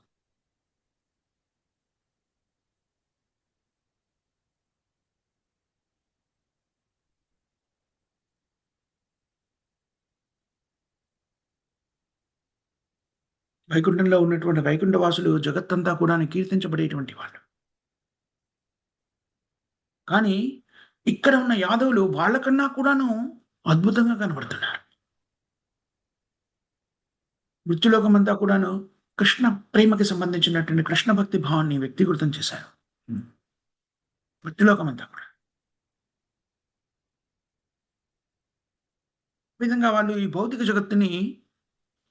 వైకుంఠంలో ఉన్నటువంటి వైకుంఠ వాసులు జగత్తంతా కూడా కీర్తించబడేటువంటి వాళ్ళు. కానీ ఇక్కడ ఉన్న యాదవులు వాళ్ళకన్నా కూడాను అద్భుతంగా కనబడుతున్నారు. మృత్యులోకమంతా కూడాను కృష్ణ ప్రేమకి సంబంధించినటువంటి కృష్ణ భక్తి భావాన్ని వ్యక్తీకృతం చేశారు. మృత్యులోకమంతా కూడా. విధంగా వాళ్ళు ఈ భౌతిక జగత్తుని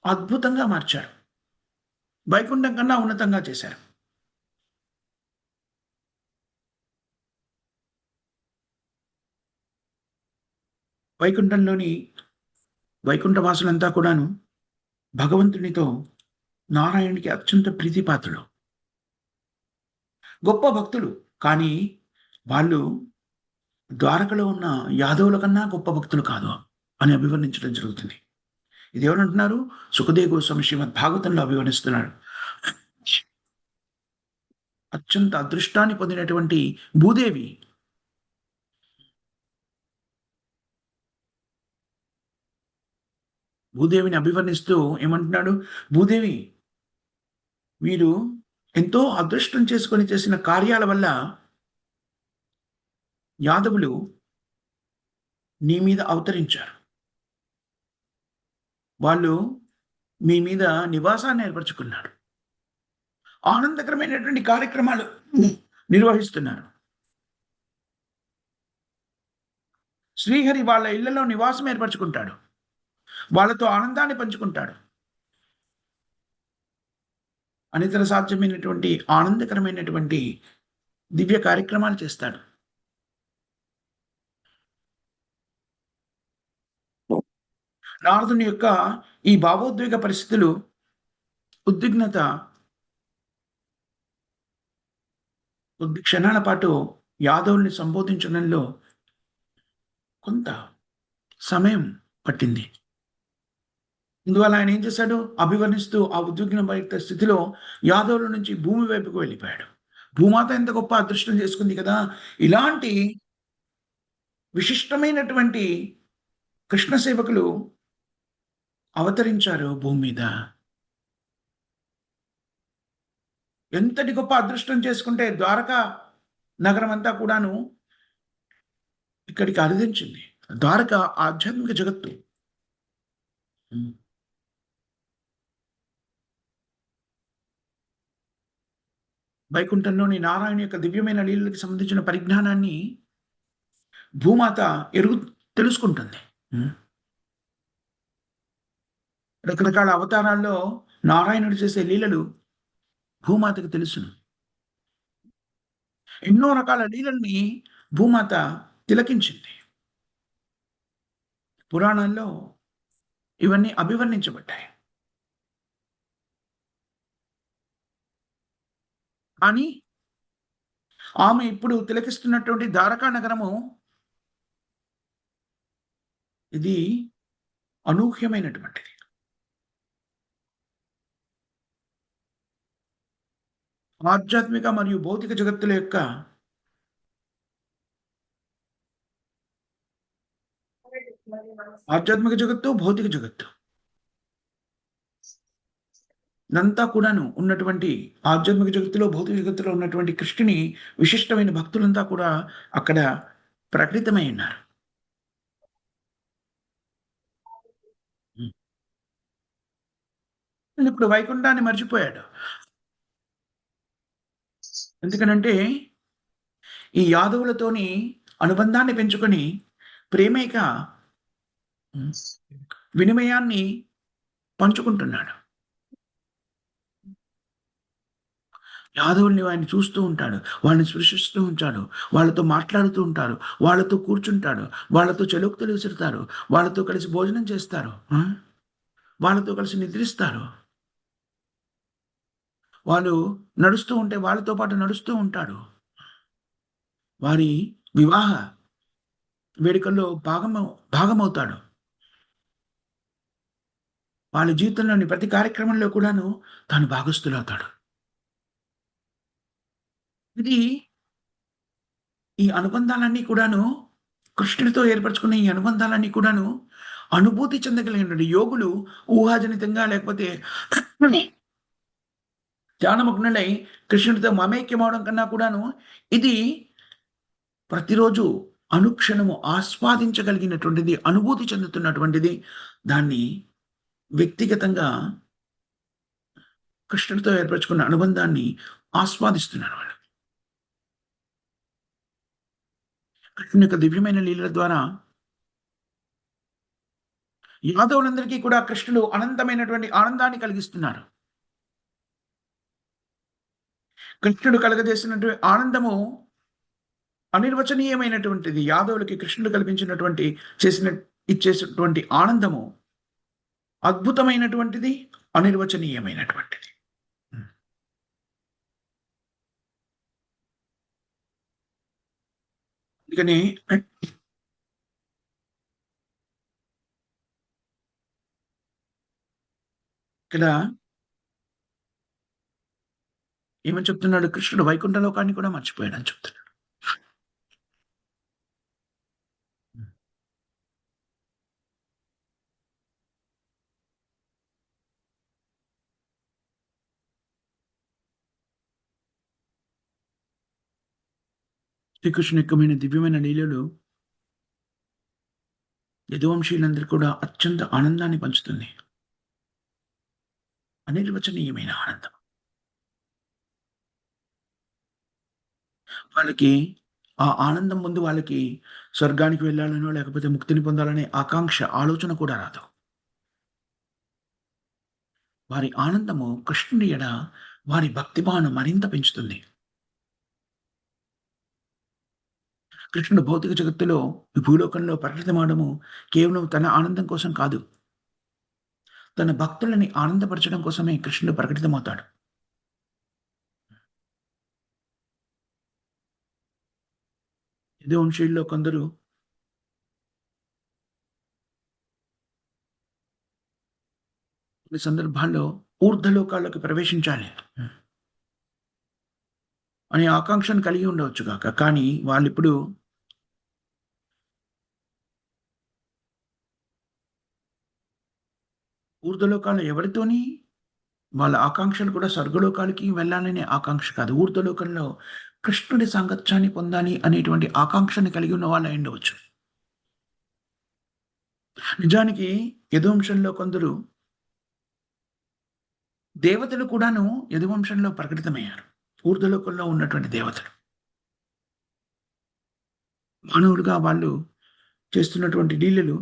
అద్భుతంగా మార్చారు. వైకుంఠం కన్నా ఉన్నతంగా చేశారు. వైకుంఠంలోని వైకుంఠ వాసులంతా కూడాను భగవంతునితో, నారాయణుడికి అత్యంత ప్రీతిపాత్రులు, గొప్ప భక్తులు. కానీ వాళ్ళు ద్వారకలో ఉన్న యాదవుల కన్నా గొప్ప భక్తులు కాదు అని అభివర్ణించడం జరుగుతుంది. ఇది ఎవరంటున్నారు? సుఖదేవ్ గోస్వామి శ్రీమద్ భాగవతంలో అభివర్ణిస్తున్నాడు. అత్యంత అదృష్టాన్ని పొందినటువంటి భూదేవి భూదేవిని అభివర్ణిస్తూ ఏమంటున్నాడు? భూదేవి, వీరు ఎంతో అదృష్టం చేసుకొని చేసిన కార్యాల వల్ల యాదవులు నీ మీద అవతరించారు. వాళ్ళు మీ మీద నివాసాన్ని ఏర్పరచుకున్నారు. ఆనందకరమైనటువంటి కార్యక్రమాలు నిర్వహిస్తున్నారు. శ్రీహరి వాళ్ళ ఇళ్లలో నివాసం ఏర్పరచుకుంటాడు. వాళ్ళతో ఆనందాన్ని పంచుకుంటాడు. అనితర సాధ్యమైనటువంటి ఆనందకరమైనటువంటి దివ్య కార్యక్రమాలు చేస్తాడు. నారదుని యొక్క ఈ భావోద్వేగ పరిస్థితులు, ఉద్విగ్నత కొద్ది క్షణాల పాటు యాదవుల్ని సంబోధించడంలో కొంత సమయం పట్టింది. అందువల్ల ఆయన ఏం చేశాడు? అభివర్ణిస్తూ ఆ ఉద్విగ్నమైన స్థితిలో యాదవుల నుంచి భూమి వైపుకు వెళ్ళిపోయాడు. భూమాత ఎంత గొప్ప అదృష్టం చేసుకుంది కదా! ఇలాంటి విశిష్టమైనటువంటి కృష్ణ సేవకులు అవతరించారు భూమి మీద. ఎంతటి గొప్ప అదృష్టం చేసుకుంటే ద్వారకా నగరం అంతా కూడాను ఇక్కడికి అరుదించింది. ద్వారక ఆధ్యాత్మిక జగత్తు. వైకుంఠంలోని నారాయణ యొక్క దివ్యమైన లీలలకు సంబంధించిన పరిజ్ఞానాన్ని భూమాత తెలుసుకుంటుంది. రకరకాల అవతారాల్లో నారాయణుడు చేసే లీలలు భూమాతకు తెలుసును. ఎన్నో రకాల లీలల్ని భూమాత తిలకించింది. పురాణాల్లో ఇవన్నీ అభివర్ణించబడ్డాయి. కానీ ఆమె ఇప్పుడు తిలకిస్తున్నటువంటి ద్వారకా నగరము ఇది అనూహ్యమైనటువంటిది. ఆధ్యాత్మిక మరియు భౌతిక జగత్తుల యొక్క ఆధ్యాత్మిక జగత్తు, భౌతిక జగత్తు ఇదంతా కూడాను ఉన్నటువంటి ఆధ్యాత్మిక జగత్తులో, భౌతిక జగత్తులో ఉన్నటువంటి కృష్ణుని విశిష్టమైన భక్తులంతా కూడా అక్కడ ప్రకటితమై ఉన్నారు. ఇప్పుడు వైకుంఠాన్ని మర్చిపోయాడు. ఎందుకనంటే ఈ యాదవులతోని అనుబంధాన్ని పెంచుకొని ప్రేమేక వినిమయాన్ని పంచుకుంటున్నాడు. యాదవుల్ని ఆయన చూస్తూ ఉంటాడు. వాళ్ళని స్పృశిస్తూ ఉంటాడు. వాళ్ళతో మాట్లాడుతూ ఉంటారు. వాళ్ళతో కూర్చుంటాడు. వాళ్ళతో చెలోక్తులు విసురుతారు. వాళ్ళతో కలిసి భోజనం చేస్తారు. వాళ్ళతో కలిసి నిద్రిస్తారు. వాళ్ళు నడుస్తూ ఉంటే వాళ్ళతో పాటు నడుస్తూ ఉంటాడు. వారి వివాహ వేడుకల్లో భాగమవుతాడు. వాళ్ళ జీవితంలోని ప్రతి కార్యక్రమంలో కూడాను తాను భాగస్థులవుతాడు. ఇది ఈ అనుబంధాలన్నీ కూడాను కృష్ణుడితో ఏర్పరచుకున్న ఈ అనుబంధాలన్నీ కూడాను అనుభూతి చెందగలిగినటువంటి యోగులు ఊహాజనితంగా లేకపోతే ధ్యానమగ్నులై కృష్ణుడితో మమేక్యమవడం కన్నా కూడాను ఇది ప్రతిరోజు అనుక్షణము ఆస్వాదించగలిగినటువంటిది, అనుభూతి చెందుతున్నటువంటిది. దాన్ని వ్యక్తిగతంగా కృష్ణుడితో ఏర్పరచుకున్న అనుబంధాన్ని ఆస్వాదిస్తున్నారు వాళ్ళు. కృష్ణుని యొక్క దివ్యమైన లీలల ద్వారా యాదవులందరికీ కూడా కృష్ణుడు అనంతమైనటువంటి ఆనందాన్ని కలిగిస్తున్నారు. కృష్ణుడు కలగజేసినటువంటి ఆనందము అనిర్వచనీయమైనటువంటిది. యాదవులకి కృష్ణుడు కల్పించినటువంటి ఇచ్చేసినటువంటి ఆనందము అద్భుతమైనటువంటిది, అనిర్వచనీయమైనటువంటిది. అందుకని ఇక్కడ ఏమని చెప్తున్నాడు? కృష్ణుడు వైకుంఠ లోకాన్ని కూడా మర్చిపోయాడని చెప్తున్నాడు. శ్రీకృష్ణుని యొక్కమైన దివ్యమైన లీలలు యదువంశీయులందరూ కూడా అత్యంత ఆనందాన్ని పంచుతుంది. అనిర్వచనీయమైన ఆనందం. వాళ్ళకి ఆ ఆనందం ముందు వాళ్ళకి స్వర్గానికి వెళ్ళాలనో, లేకపోతే ముక్తిని పొందాలనే ఆకాంక్ష, ఆలోచన కూడా రాదు. వారి ఆనందము కృష్ణుని ఎడ వారి భక్తిభావన మరింత పెంచుతుంది. కృష్ణుడు భౌతిక జగత్తులో ఈ భూలోకంలో ప్రకటితమవడము కేవలం తన ఆనందం కోసం కాదు. తన భక్తులని ఆనందపరచడం కోసమే కృష్ణుడు ప్రకటితమవుతాడు. యదువంశీయుల్లో కొందరు కొన్ని సందర్భాల్లో ఊర్ధ్వలోకాల్లోకి ప్రవేశించాలి అనే ఆకాంక్షను కలిగి ఉండవచ్చు గాక. కానీ వాళ్ళిప్పుడు ఊర్ధ్వలోకాల్లో ఎవరితోని వాళ్ళ ఆకాంక్షలు కూడా స్వర్గలోకాలకి వెళ్ళాలనే ఆకాంక్ష కాదు. ఊర్ధ్వలోకంలో కృష్ణుడి సాంగత్యాన్ని పొందాలి అనేటువంటి ఆకాంక్షని కలిగి ఉన్న వాళ్ళై ఉండవచ్చు. నిజానికి యదువంశంలో కొందరు దేవతలు కూడాను యదువంశంలో ప్రకటితమయ్యారు. ఊర్ధ్వలోకంలో ఉన్నటువంటి దేవతలు. మానవులుగా వాళ్ళు చేస్తున్నటువంటి లీలలు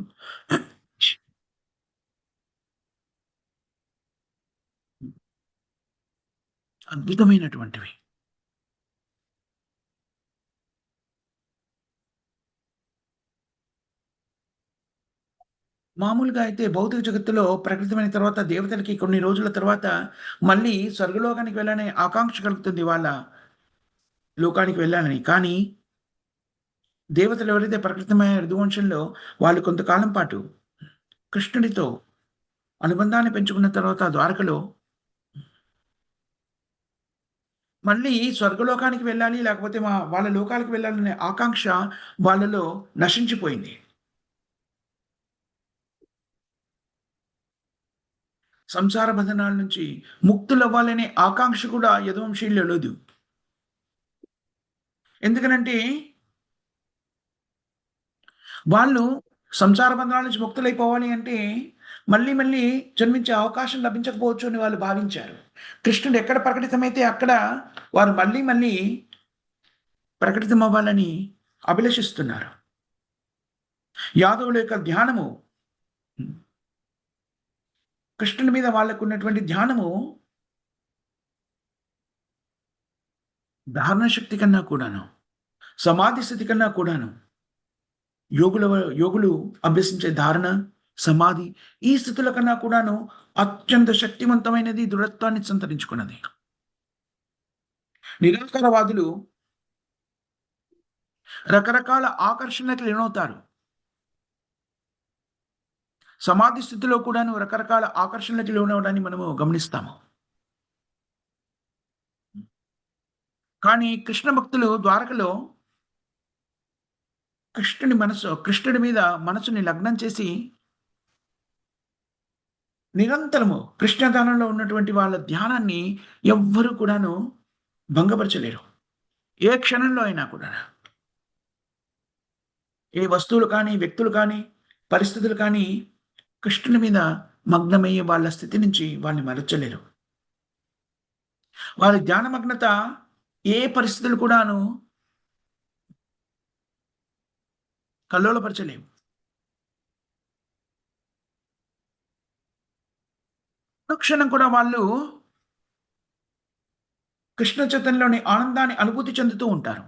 అద్భుతమైనటువంటివి. మామూలుగా అయితే భౌతిక జగత్తులో ప్రకటితమైన తర్వాత దేవతలకి కొన్ని రోజుల తర్వాత మళ్ళీ స్వర్గలోకానికి వెళ్ళాలనే ఆకాంక్ష కలుగుతుంది వాళ్ళ లోకానికి వెళ్ళాలని. కానీ దేవతలు ఎవరైతే ప్రకటితమైన యదువంశంలో వాళ్ళు కొంతకాలం పాటు కృష్ణుడితో అనుబంధాన్ని పెంచుకున్న తర్వాత ద్వారకలో మళ్ళీ స్వర్గలోకానికి వెళ్ళాలి, లేకపోతే వాళ్ళ లోకాలకు వెళ్ళాలనే ఆకాంక్ష వాళ్ళలో నశించిపోయింది. సంసార బంధనాల నుంచి ముక్తులవ్వాలనే ఆకాంక్ష కూడా యదువంశీయుల్లో లేదు. ఎందుకనంటే వాళ్ళు సంసార బంధనాల నుంచి ముక్తులైపోవాలి అంటే మళ్ళీ మళ్ళీ జన్మించే అవకాశం లభించకపోవచ్చు అని వాళ్ళు భావించారు. కృష్ణుడు ఎక్కడ ప్రకటితమైతే అక్కడ వారు మళ్ళీ మళ్ళీ ప్రకటితమవ్వాలని అభిలషిస్తున్నారు. యాదవుల యొక్క ధ్యానము కృష్ణుని మీద వాళ్ళకున్నటువంటి ధ్యానము ధారణ శక్తి కన్నా కూడాను, సమాధి స్థితి కన్నా కూడాను యోగుల యోగులు అభ్యసించే ధారణ, సమాధి ఈ స్థితుల కన్నా కూడాను అత్యంత శక్తివంతమైనది, దృఢత్వాన్ని సంతరించుకున్నది. నిరాకారవాదులు రకరకాల ఆకర్షణలకు లోనవుతారు. సమాధి స్థితిలో కూడాను రకరకాల ఆకర్షణలకు లోనవ్వడాన్ని మనము గమనిస్తాము. కానీ కృష్ణ భక్తులు ద్వారకలో కృష్ణుడి మీద మనసుని లగ్నం చేసి నిరంతరము కృష్ణ ధ్యానంలో ఉన్నటువంటి వాళ్ళ ధ్యానాన్ని ఎవ్వరు కూడాను భంగపరచలేరు. ఏ క్షణంలో అయినా కూడా. ఏ వస్తువులు కానీ, వ్యక్తులు కానీ, పరిస్థితులు కానీ కృష్ణుని మీద మగ్నమయ్యే వాళ్ళ స్థితి నుంచి వాళ్ళని మరల్చలేరు. వారి ధ్యానమగ్నత ఏ పరిస్థితులు కూడాను కల్లోలపరచలేవు. అనుక్షణం కూడా వాళ్ళు కృష్ణ చైతన్యంలోని ఆనందాన్ని అనుభూతి చెందుతూ ఉంటారు.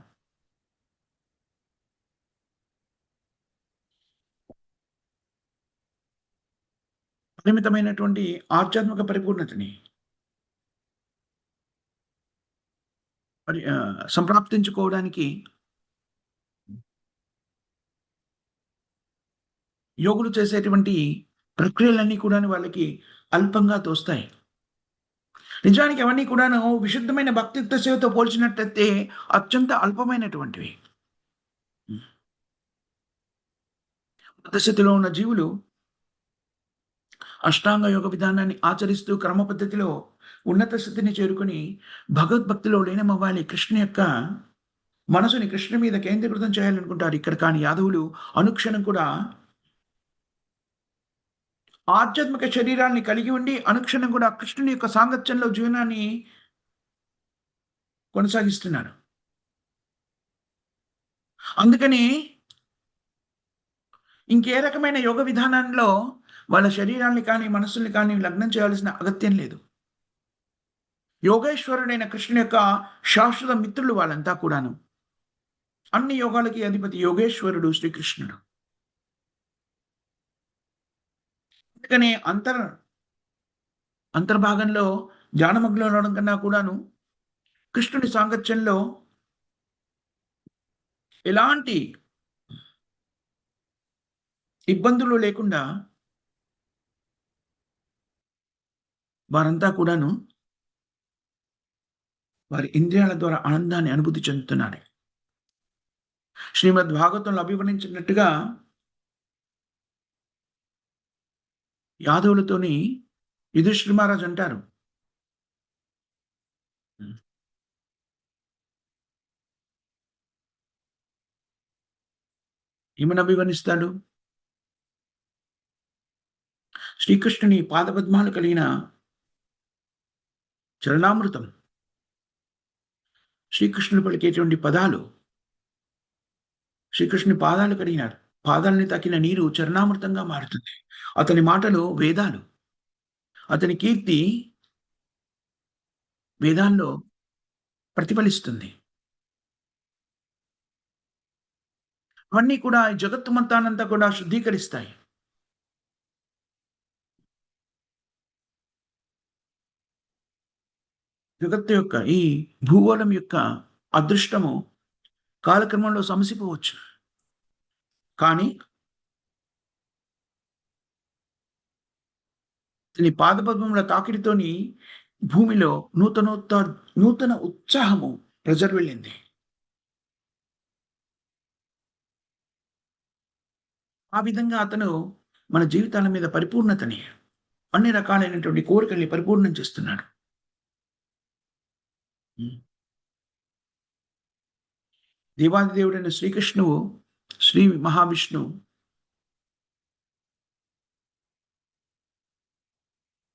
పరిమితమైనటువంటి ఆధ్యాత్మిక పరిపూర్ణతని సంప్రాప్తించుకోవడానికి యోగులు చేసేటువంటి ప్రక్రియలన్నీ కూడాను వాళ్ళకి అల్పంగా తోస్తాయి. నిజానికి అవన్నీ కూడాను విశుద్ధమైన భక్తియుక్త సేవతో పోల్చినట్టయితే అత్యంత అల్పమైనటువంటివి. స్థితిలో ఉన్న జీవులు అష్టాంగ యోగ విధానాన్ని ఆచరిస్తూ క్రమ పద్ధతిలో ఉన్నత స్థితిని చేరుకొని భగవద్భక్తిలో లీనమవ్వాలి. కృష్ణ యొక్క మనసుని కృష్ణ మీద కేంద్రీకృతం చేయాలనుకుంటారు ఇక్కడ. కానీ యాదవులు అనుక్షణం కూడా ఆధ్యాత్మిక శరీరాన్ని కలిగి ఉండి అనుక్షణం కూడా కృష్ణుని యొక్క సాంగత్యంలో జీవనాన్ని కొనసాగిస్తున్నారు. అందుకని ఇంకే రకమైన యోగ విధానంలో వాళ్ళ శరీరాల్ని కానీ, మనస్సుల్ని కానీ లగ్నం చేయాల్సిన అగత్యం లేదు. యోగేశ్వరుడైన కృష్ణుని యొక్క శాశ్వత మిత్రులు వాళ్ళంతా కూడాను. అన్ని యోగాలకి అధిపతి యోగేశ్వరుడు శ్రీకృష్ణుడు. అందుకని అంతర్భాగంలో ధ్యానమగ్నులు అవ్వడం కన్నా కూడాను కృష్ణుని సాంగత్యంలో ఎలాంటి ఇబ్బందులు లేకుండా వారంతా కూడాను వారి ఇంద్రియాల ద్వారా ఆనందాన్ని అనుభూతి చెందుతున్నారు. శ్రీమద్ భాగవతంలో అభివర్ణించినట్టుగా యాదవులతోని యుధిష్ఠిర మహారాజు అంటారు. ఏమని అభివర్ణిస్తాడు? శ్రీకృష్ణుని పాదపద్మాలు కలిగిన చరణామృతం, శ్రీకృష్ణుడు పలికేటువంటి పదాలు, శ్రీకృష్ణుని పాదాలు కడిగినారు. పాదాలని తాకిన నీరు చరణామృతంగా మారుతుంది. అతని మాటలు వేదాలు. అతని కీర్తి వేదాల్లో ప్రతిఫలిస్తుంది. అవన్నీ కూడా ఈ జగత్తు మొత్తానంతా కూడా శుద్ధీకరిస్తాయి. జగత్తు యొక్క ఈ భూగోళం యొక్క అదృష్టము కాలక్రమంలో సమసిపోవచ్చు. కానీ అతని పాదపద్మముల తాకిడితోని భూమిలో నూతన ఉత్సాహము ప్రజ్వరిల్లింది. ఆ విధంగా అతను మన జీవితాల మీద పరిపూర్ణతని, అన్ని రకాలైనటువంటి కోరికల్ని పరిపూర్ణం చేస్తున్నాడు. దేవాది దేవుడైన శ్రీకృష్ణువు, శ్రీ మహావిష్ణువు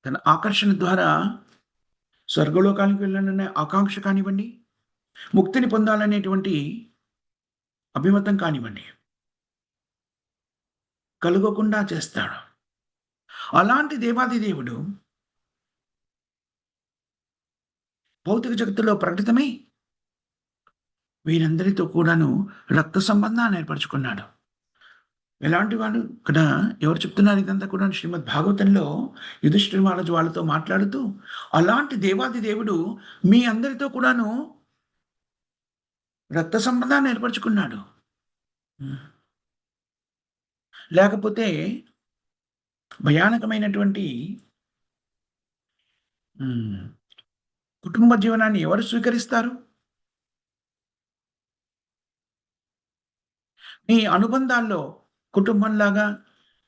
తన ఆకర్షణ ద్వారా స్వర్గలోకానికి వెళ్ళాలనే ఆకాంక్ష కానివ్వండి, ముక్తిని పొందాలనేటువంటి అభిమతం కానివ్వండి, కలుగకుండా చేస్తాడు. అలాంటి దేవాది దేవుడు భౌతిక జగత్తులో ప్రకటితమై వీరందరితో కూడాను రక్త సంబంధాన్ని ఏర్పరచుకున్నాడు. ఎలాంటి వాడు? ఇక్కడ ఎవరు చెప్తున్నారు ఇదంతా కూడా? శ్రీమద్ భాగవతంలో యుధిష్ఠిర మహారాజు వాళ్ళతో మాట్లాడుతూ, అలాంటి దేవాది దేవుడు మీ అందరితో కూడాను రక్త సంబంధాన్ని ఏర్పరచుకున్నాడు. లేకపోతే భయానకమైనటువంటి కుటుంబ జీవనాన్ని ఎవరు స్వీకరిస్తారు? మీ అనుబంధాల్లో కుటుంబంలాగా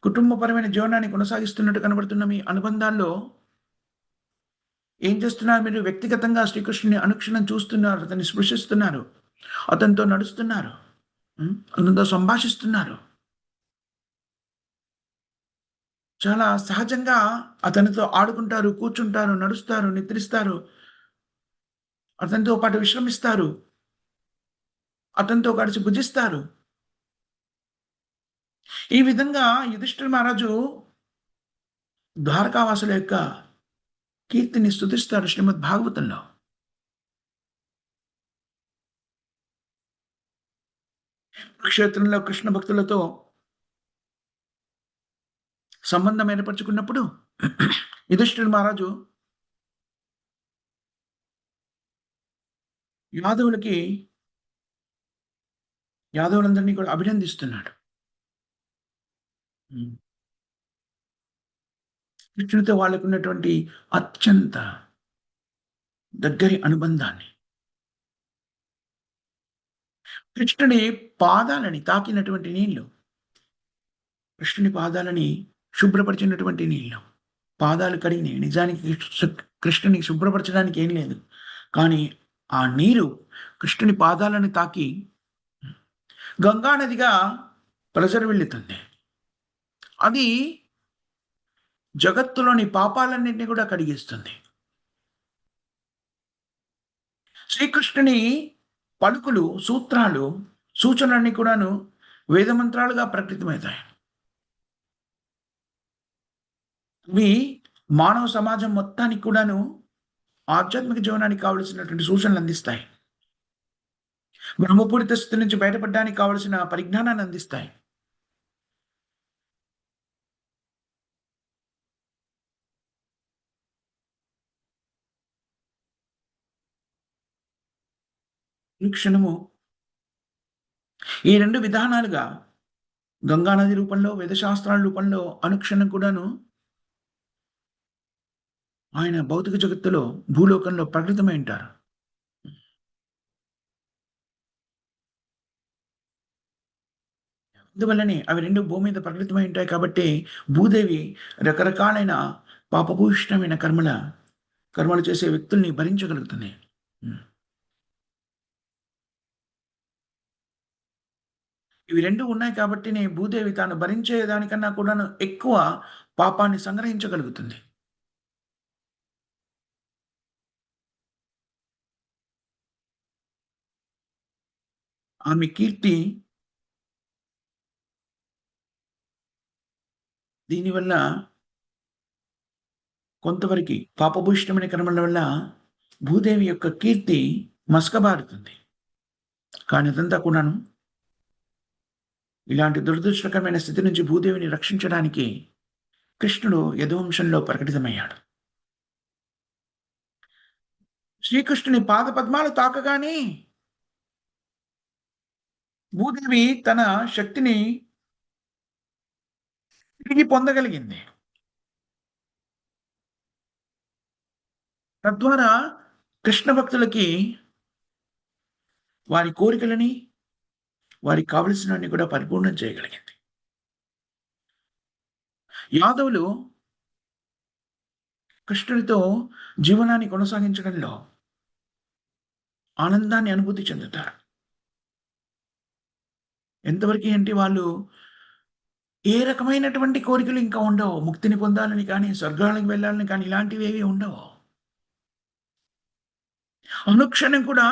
కుటుంబపరమైన జీవనాన్ని కొనసాగిస్తున్నట్టు కనబడుతున్న మీ అనుబంధాల్లో ఏం చేస్తున్నారు? మీరు వ్యక్తిగతంగా శ్రీకృష్ణుని అనుక్షణం చూస్తున్నారు, అతన్ని స్పృశిస్తున్నారు, అతనితో నడుస్తున్నారు, అతనితో సంభాషిస్తున్నారు. చాలా సహజంగా అతనితో ఆడుకుంటారు, కూర్చుంటారు, నడుస్తారు, నిద్రిస్తారు, అతనితో పాటు విశ్రమిస్తారు, అతనితో కలిసి భుజిస్తారు. ఈ విధంగా యుధిష్ఠిర మహారాజు ద్వారకావాసుల యొక్క కీర్తిని స్తుతిస్తారు శ్రీమద్ భాగవతంలో. క్షేత్రంలో కృష్ణ భక్తులతో సంబంధం ఏర్పరచుకున్నప్పుడు యుధిష్ఠిర మహారాజు యాదవులందరినీ కూడా అభినందిస్తున్నాడు. కృష్ణుడితో వాళ్ళకున్నటువంటి అత్యంత దగ్గరి అనుబంధాన్ని, కృష్ణుడి పాదాలని తాకినటువంటి నీళ్లు, కృష్ణుని పాదాలని శుభ్రపరిచినటువంటి నీళ్లు, పాదాలు కడిగినాయి. నిజానికి కృష్ణుని శుభ్రపరచడానికి ఏం లేదు, కానీ ఆ నీరు కృష్ణుని పాదాలను తాకి గంగానదిగా ప్రజ్వరిల్లుతుంది. అది జగత్తులోని పాపాలన్నింటినీ కూడా కడిగిస్తుంది. శ్రీకృష్ణుని పలుకులు, సూత్రాలు సూచనలన్నీ కూడాను వేదమంత్రాలుగా ప్రకటితమవుతాయి. ఇవి మానవ సమాజం మొత్తానికి కూడాను ఆధ్యాత్మిక జీవనానికి కావలసినటువంటి సూచనలు అందిస్తాయి. బ్రహ్మపూరిత స్థితి నుంచి బయటపడడానికి కావలసిన పరిజ్ఞానాన్ని అందిస్తాయి. ఈ క్షణము ఈ 2 విధానాలుగా గంగానది రూపంలో, వేదశాస్త్రాల రూపంలో అనుక్షణం కూడాను ఆయన భౌతిక జగత్తులో, భూలోకంలో ప్రకటితమై ఉంటారు. అందువల్లనే అవి 2 భూమి మీద ప్రకటితమై ఉంటాయి కాబట్టి, భూదేవి రకరకాలైన పాపభూయిష్టమైన కర్మలు చేసే వ్యక్తుల్ని భరించగలుగుతుంది. హ్మ్. ఇవి 2 ఉన్నాయి కాబట్టినే భూదేవి తాను భరించే దానికన్నా కూడాను ఎక్కువ పాపాన్ని సంగ్రహించగలుగుతుంది. ఆమె కీర్తి దీనివల్ల కొంతవరకి పాపభూయిష్టమైన కర్మల వల్ల భూదేవి యొక్క కీర్తి మసకబారుతుంది. కానీ అదంతా కూడాను ఇలాంటి దురదృష్టకరమైన స్థితి నుంచి భూదేవిని రక్షించడానికి కృష్ణుడు యదువంశంలో ప్రకటితమయ్యాడు. శ్రీకృష్ణుని పాదపద్మాలు తాకగానే భూదేవి తన శక్తిని తిరిగి పొందగలిగింది. తద్వారా కృష్ణ భక్తులకి వారి కోరికలని, వారికి కావలసినవన్నీ కూడా పరిపూర్ణం చేయగలిగింది. యాదవులు కృష్ణుడితో జీవనాన్ని కొనసాగించడంలో ఆనందాన్ని అనుభూతి చెందుతారు. ఎంతవరకి అంటే వాళ్ళు ఏ రకమైనటువంటి కోరికలు ఇంకా ఉండవు. ముక్తిని పొందాలని కానీ, స్వర్గానికి వెళ్ళాలని కానీ ఇలాంటివేవి ఉండవు. అనుక్షణం కూడా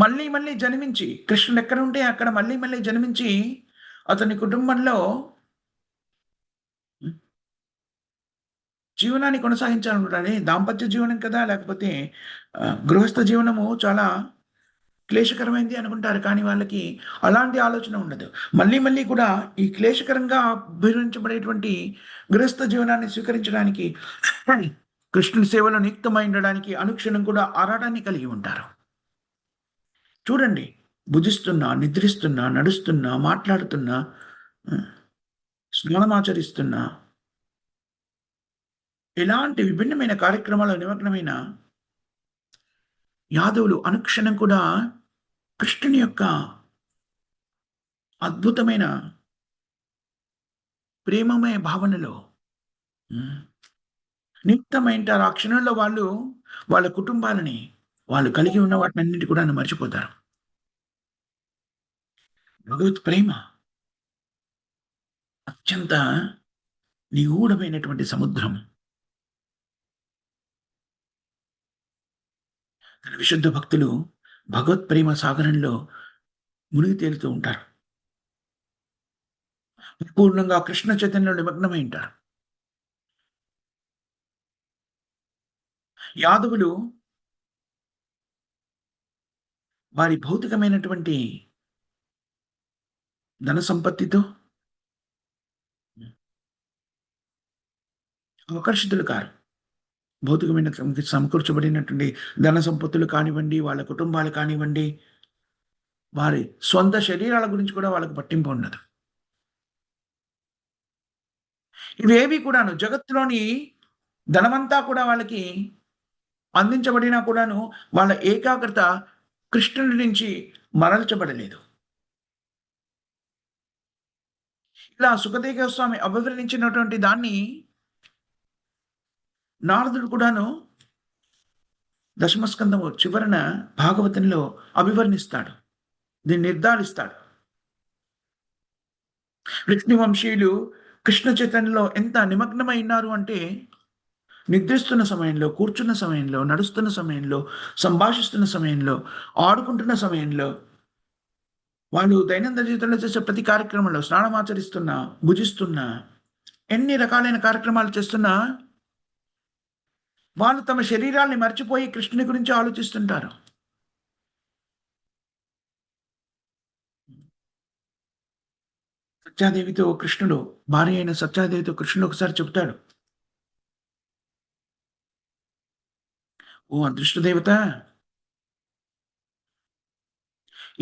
మళ్ళీ మళ్ళీ జన్మించి కృష్ణుడు ఎక్కడుంటే అక్కడ మళ్ళీ మళ్ళీ జన్మించి అతని కుటుంబంలో జీవనాన్ని కొనసాగించాలనుకుంటాడు. దాంపత్య జీవనం కదా! లేకపోతే గృహస్థ జీవనము చాలా క్లేశకరమైంది అనుకుంటారు. కానీ వాళ్ళకి అలాంటి ఆలోచన ఉండదు. మళ్ళీ మళ్ళీ కూడా ఈ క్లేశకరంగా అభివర్ణించబడేటువంటి గృహస్థ జీవనాన్ని స్వీకరించడానికి కృష్ణుని సేవలో నియుక్తమై ఉండడానికి అనుక్షణం కూడా ఆరాటాన్ని కలిగి ఉంటారు. చూడండి, భుజిస్తున్నా, నిద్రిస్తున్నా, నడుస్తున్నా, మాట్లాడుతున్నా, స్నానమాచరిస్తున్నా, ఎలాంటి విభిన్నమైన కార్యక్రమాల్లో నిమగ్నమైన యాదవులు అనుక్షణం కూడా కృష్ణుని యొక్క అద్భుతమైన ప్రేమమయ భావనలో నియుక్తమైంటారు. ఆ క్షణంలో వాళ్ళు వాళ్ళ కుటుంబాలని, వాళ్ళు కలిగి ఉన్న వాటినన్నింటి కూడా మర్చిపోతారు. భగవత్ ప్రేమ అత్యంత నిగూఢమైనటువంటి సముద్రం. తన విశుద్ధ భక్తులు భగవత్ ప్రేమ సాగరంలో మునిగి తేలుతూ ఉంటారు. పూర్ణంగా కృష్ణ చైతన్యంలో నిమగ్నమై ఉంటారు. యాదవులు వారి భౌతికమైనటువంటి ధన సంపత్తితో ఆకర్షితులు కారు. భౌతికమైన సమకూర్చబడినటువంటి ధన సంపత్తులు కానివ్వండి, వాళ్ళ కుటుంబాలు కానివ్వండి, వారి సొంత శరీరాల గురించి కూడా వాళ్ళకి పట్టింపు ఉండదు. ఇవేవి కూడాను జగత్తులోని ధనమంతా కూడా వాళ్ళకి అందించబడినా కూడాను వాళ్ళ ఏకాగ్రత కృష్ణుడి నుంచి మరల్చబడలేదు. ఇలా సుఖదేవ గోస్వామి అభివర్ణించినటువంటి దాన్ని నారదుడు కూడాను దశమస్కందము చివరన భాగవతంలో అభివర్ణిస్తాడు. దీన్ని నిర్ధారిస్తాడు. విష్ణు వంశీయులు కృష్ణ చైతన్యంలో ఎంత నిమగ్నమై ఉన్నారు అంటే నిద్రిస్తున్న సమయంలో, కూర్చున్న సమయంలో, నడుస్తున్న సమయంలో, సంభాషిస్తున్న సమయంలో, ఆడుకుంటున్న సమయంలో, వాళ్ళు దైనందిన జీవితంలో చేసే ప్రతి కార్యక్రమంలో స్నానమాచరిస్తున్నా, భుజిస్తున్నా, ఎన్ని రకాలైన కార్యక్రమాలు చేస్తున్నా, వాళ్ళు తమ శరీరాల్ని మర్చిపోయి కృష్ణుని గురించి ఆలోచిస్తుంటారు. సత్యాదేవితో కృష్ణుడు, భార్య అయిన సత్యాదేవితో కృష్ణుడు ఒకసారి చెప్తాడు. ఓ అదృష్ట దేవత,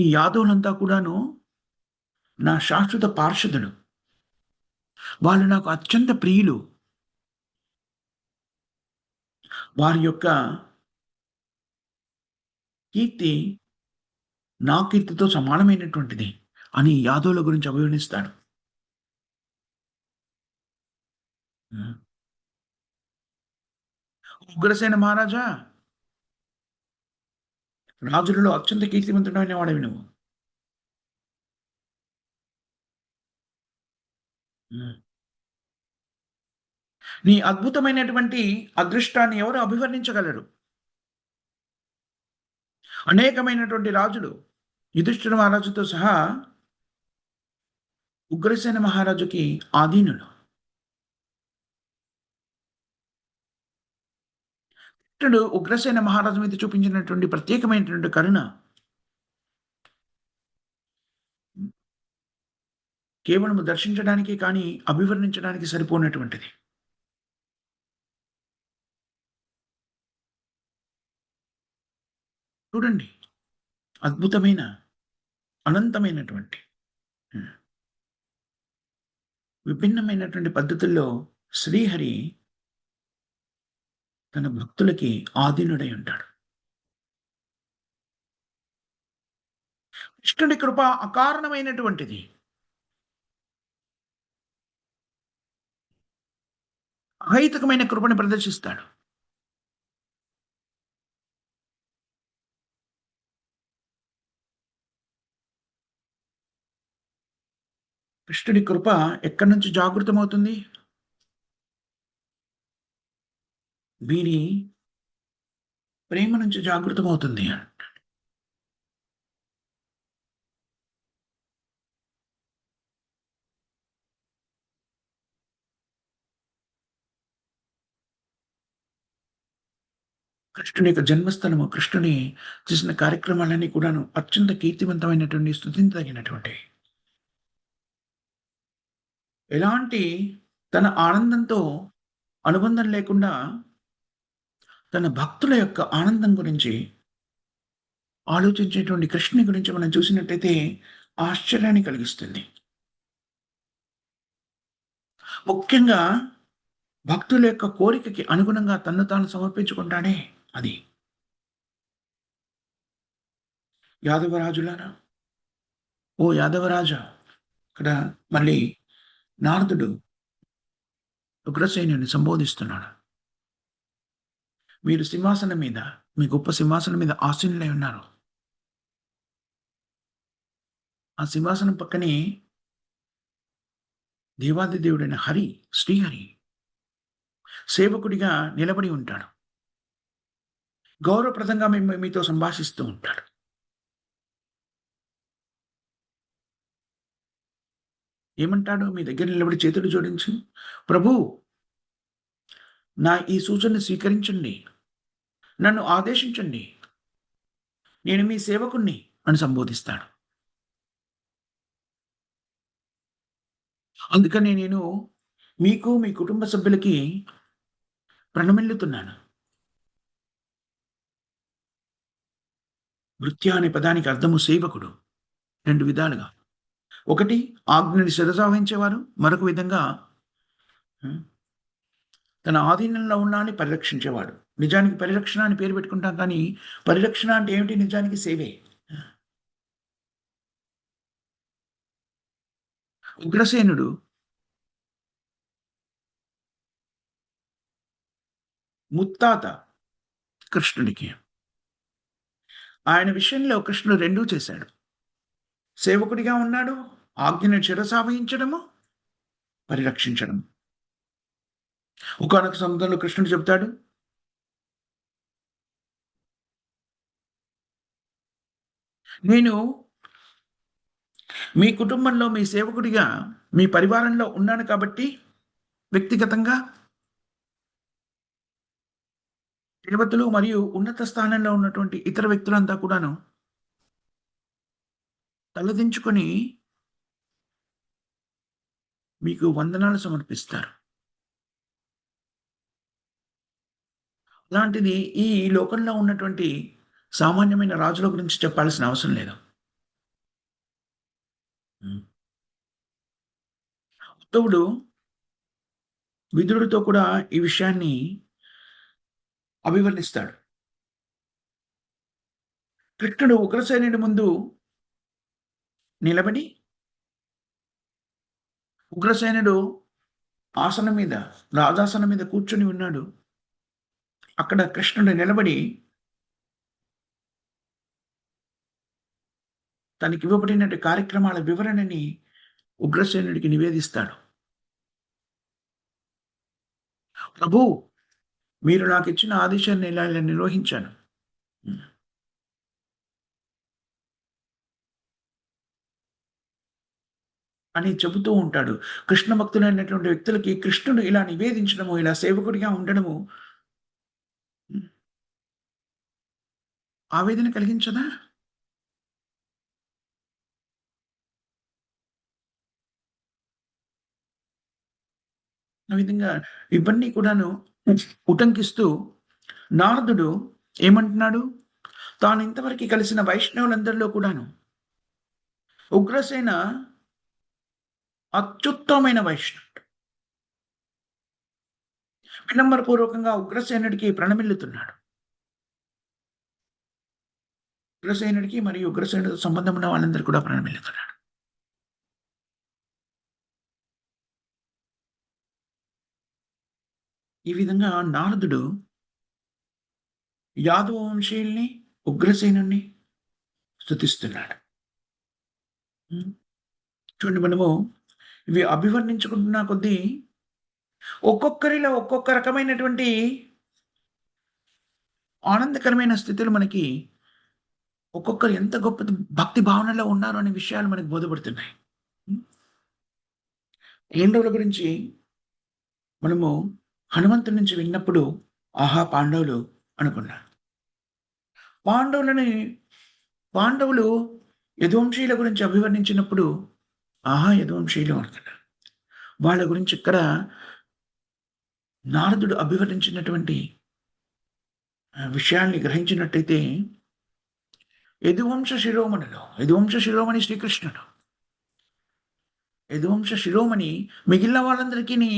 ఈ యాదవులంతా కూడాను నా శాశ్వత పార్షదులు. వాళ్ళు నాకు అత్యంత ప్రియులు. వారి యొక్క కీర్తి నా కీర్తితో సమానమైనటువంటిది అని యాదవుల గురించి అభివర్ణిస్తాడు. హ్మ్. ఉగ్రసేన మహారాజా, రాజులలో అత్యంత కీర్తివంతుడైన వాడివి నువ్వు. హ్మ్. నీ అద్భుతమైనటువంటి అదృష్టాన్ని ఎవరు అభివర్ణించగలరు? అనేకమైనటువంటి రాజులు యుధిష్ఠిర మహారాజుతో సహా ఉగ్రసేన మహారాజుకి ఆధీనులు. కృష్ణుడు ఉగ్రసేన మహారాజు మీద చూపించినటువంటి ప్రత్యేకమైనటువంటి కరుణ కేవలం దర్శించడానికి కానీ అభివర్ణించడానికి సరిపోనటువంటిది. చూడండి, అద్భుతమైన, అనంతమైనటువంటి, హ్మ్, విభిన్నమైనటువంటి పద్ధతుల్లో శ్రీహరి తన భక్తులకి ఆధీనుడై ఉంటాడు. కృష్ణుడి కృప అకారణమైనటువంటిది. అహైతుకమైన కృపను ప్రదర్శిస్తాడు. కృష్ణుడి కృప ఎక్కడి నుంచి జాగృతమవుతుంది? వీరి ప్రేమ నుంచి జాగృతమవుతుంది. కృష్ణుని యొక్క జన్మస్థలము, కృష్ణుని చేసిన కార్యక్రమాలన్నీ కూడాను అత్యంత కీర్తివంతమైనటువంటి, స్తుతించదగినటువంటివి. ఎలాంటి తన ఆనందంతో అనుబంధం లేకుండా తన భక్తుల యొక్క ఆనందం గురించి ఆలోచించేటువంటి కృష్ణుని గురించి మనం చూసినట్టయితే ఆశ్చర్యాన్ని కలిగిస్తుంది. ముఖ్యంగా భక్తుల యొక్క కోరికకి అనుగుణంగా తన్ను తాను సమర్పించుకుంటాడే అది. యాదవరాజులారా, ఓ యాదవరాజా, ఇక్కడ మళ్ళీ నారదుడు ఉగ్రసేనుని సంబోధిస్తున్నాడు. మీరు సింహాసనం మీద, మీ గొప్ప సింహాసనం మీద ఆసీనులై ఉన్నారు. ఆ సింహాసనం పక్కనే దేవాది దేవుడైన హరి, శ్రీహరి సేవకుడిగా నిలబడి ఉంటాడు. గౌరవప్రదంగా మీతో సంభాషిస్తూ ఉంటాడు. ఏమంటాడు? మీ దగ్గర నిలబడి చేతులు జోడించి, ప్రభూ, నా ఈ సూచనను స్వీకరించండి. నన్ను ఆదేశించండి. నేను మీ సేవకుణ్ణి అని సంబోధిస్తాడు. అందుకని నేను మీకు, మీ కుటుంబ సభ్యులకి ప్రణమిల్లుతున్నాను. భృత్య అనే పదానికి అర్థము సేవకుడు. 2 విధాలుగా. ఒకటి ఆజ్ఞని శిరసావహించేవారు. మరొక విధంగా హ్మ్, తన ఆధీనంలో ఉన్నాన్ని పరిరక్షించేవాడు. నిజానికి పరిరక్షణ అని పేరు పెట్టుకుంటాం కానీ, పరిరక్షణ అంటే ఏమిటి? నిజానికి సేవే. ఉగ్రసేనుడు ముత్తాత కృష్ణుడికి. ఆయన విషయంలో కృష్ణుడు రెండూ చేశాడు. సేవకుడిగా ఉన్నాడు. ఆజ్ఞను శిరసావహించడము, పరిరక్షించడం. ఒకానొక సందర్భంలో కృష్ణుడు చెప్తాడు, నేను మీ కుటుంబంలో మీ సేవకుడిగా మీ పరివారంలో ఉన్నాను కాబట్టి వ్యక్తిగతంగా దేవతలు మరియు ఉన్నత స్థానంలో ఉన్నటువంటి ఇతర వ్యక్తులంతా కూడాను తలదించుకొని మీకు వందనాలు సమర్పిస్తారు. అలాంటిది ఈ లోకంలో ఉన్నటువంటి సామాన్యమైన రాజుల గురించి చెప్పాల్సిన అవసరం లేదు. హ్మ్. ఉద్ధవుడు విదురుడితో కూడా ఈ విషయాన్ని అభివర్ణిస్తాడు. కృష్ణుడు ఉగ్రసేనుడి ముందు నిలబడి, ఉగ్రసేనుడు ఆసనం మీద, రాజాసనం మీద కూర్చొని ఉన్నాడు. అక్కడ కృష్ణుడు నిలబడి తనకివ్వబడినటు కార్యక్రమాల వివరణని ఉగ్రసేనుడికి నివేదిస్తాడు. ప్రభూ! మీరు నాకిచ్చిన ఆదేశాన్ని ఇలా ఇలా నిర్వహించాను. హ్మ్. అని చెబుతూ ఉంటాడు. కృష్ణ భక్తులైనటువంటి వ్యక్తులకి కృష్ణుడు ఇలా నివేదించడము, ఇలా సేవకుడిగా ఉండడము హ్మ్. ఆవేదన కలిగించదా? ఆ విధంగా ఇవన్నీ కూడాను ఉటంకిస్తూ నారదుడు ఏమంటున్నాడు? తాను ఇంతవరకి కలిసిన వైష్ణవులందరిలో కూడాను ఉగ్రసేన అత్యుత్తమమైన వైష్ణవుడు. వినంబరపూర్వకంగా ఉగ్రసేనుడికి ప్రణమిల్లుతున్నాడు. ఉగ్రసేనుడికి మరియు ఉగ్రసేనుడితో సంబంధం ఉన్న వాళ్ళందరూ కూడా ప్రణమిల్లుతున్నాడు. ఈ విధంగా నారదుడు యాదవ వంశీయుల్ని, ఉగ్రసేనుడిని స్తుతిస్తున్నాడు. హ్మ్. చూడండి మనము ఇవి అభివర్ణించుకుంటున్న కొద్దీ ఒక్కొక్కరిలో ఒక్కొక్క రకమైనటువంటి ఆనందకరమైన స్థితులు మనకి ఒక్కొక్కరు ఎంత గొప్ప భక్తి భావనలో ఉన్నారు అనే విషయాలు మనకు బోధపడుతున్నాయి. హ్మ్. పాండవుల గురించి మనము హనుమంతుడి నుంచి విన్నప్పుడు, ఆహా! పాండవులు అనుకున్నాం. పాండవులని పాండవులు యదువంశీయుల గురించి అభివర్ణించినప్పుడు, ఆహా! యదువంశీయులు అనుకున్నాం. వాళ్ళ గురించి ఇక్కడ నారదుడు అభివర్ణించినటువంటి విషయాల్ని గ్రహించినట్టయితే, యదువంశ శిరోమణి శ్రీకృష్ణుడు. యదువంశ శిరోమణి మిగిలిన వాళ్ళందరికిని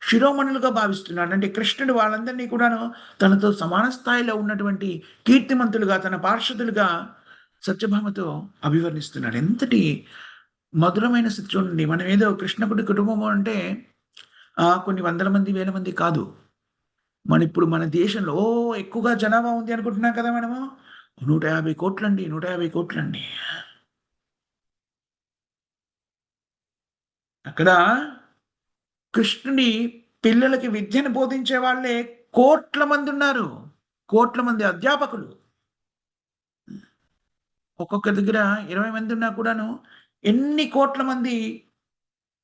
శిరోమణులుగా భావిస్తున్నాడు. అంటే కృష్ణుడు వాళ్ళందరినీ కూడాను తనతో సమాన స్థాయిలో ఉన్నటువంటి కీర్తిమంతులుగా, తన పార్షదులుగా సత్యభామతో అభివర్ణిస్తున్నాడు. ఎంతటి మధురమైన స్థితి చూడండి. మనం ఏదో కృష్ణకుడి కుటుంబము అంటే కొన్ని వందల మంది, వేల మంది కాదు. ఇప్పుడు మన దేశంలో ఎక్కువగా జనాభా ఉంది అనుకుంటున్నాం కదా మనము. 150 కోట్లండి. 150 కోట్లండి. అక్కడ కృష్ణుని పిల్లలకి విద్యను బోధించే వాళ్ళే కోట్ల మందున్నారు. కోట్ల మంది అధ్యాపకులు. ఒక్కొక్క దగ్గర 20 మంది ఉన్నా కూడాను ఎన్ని కోట్ల మంది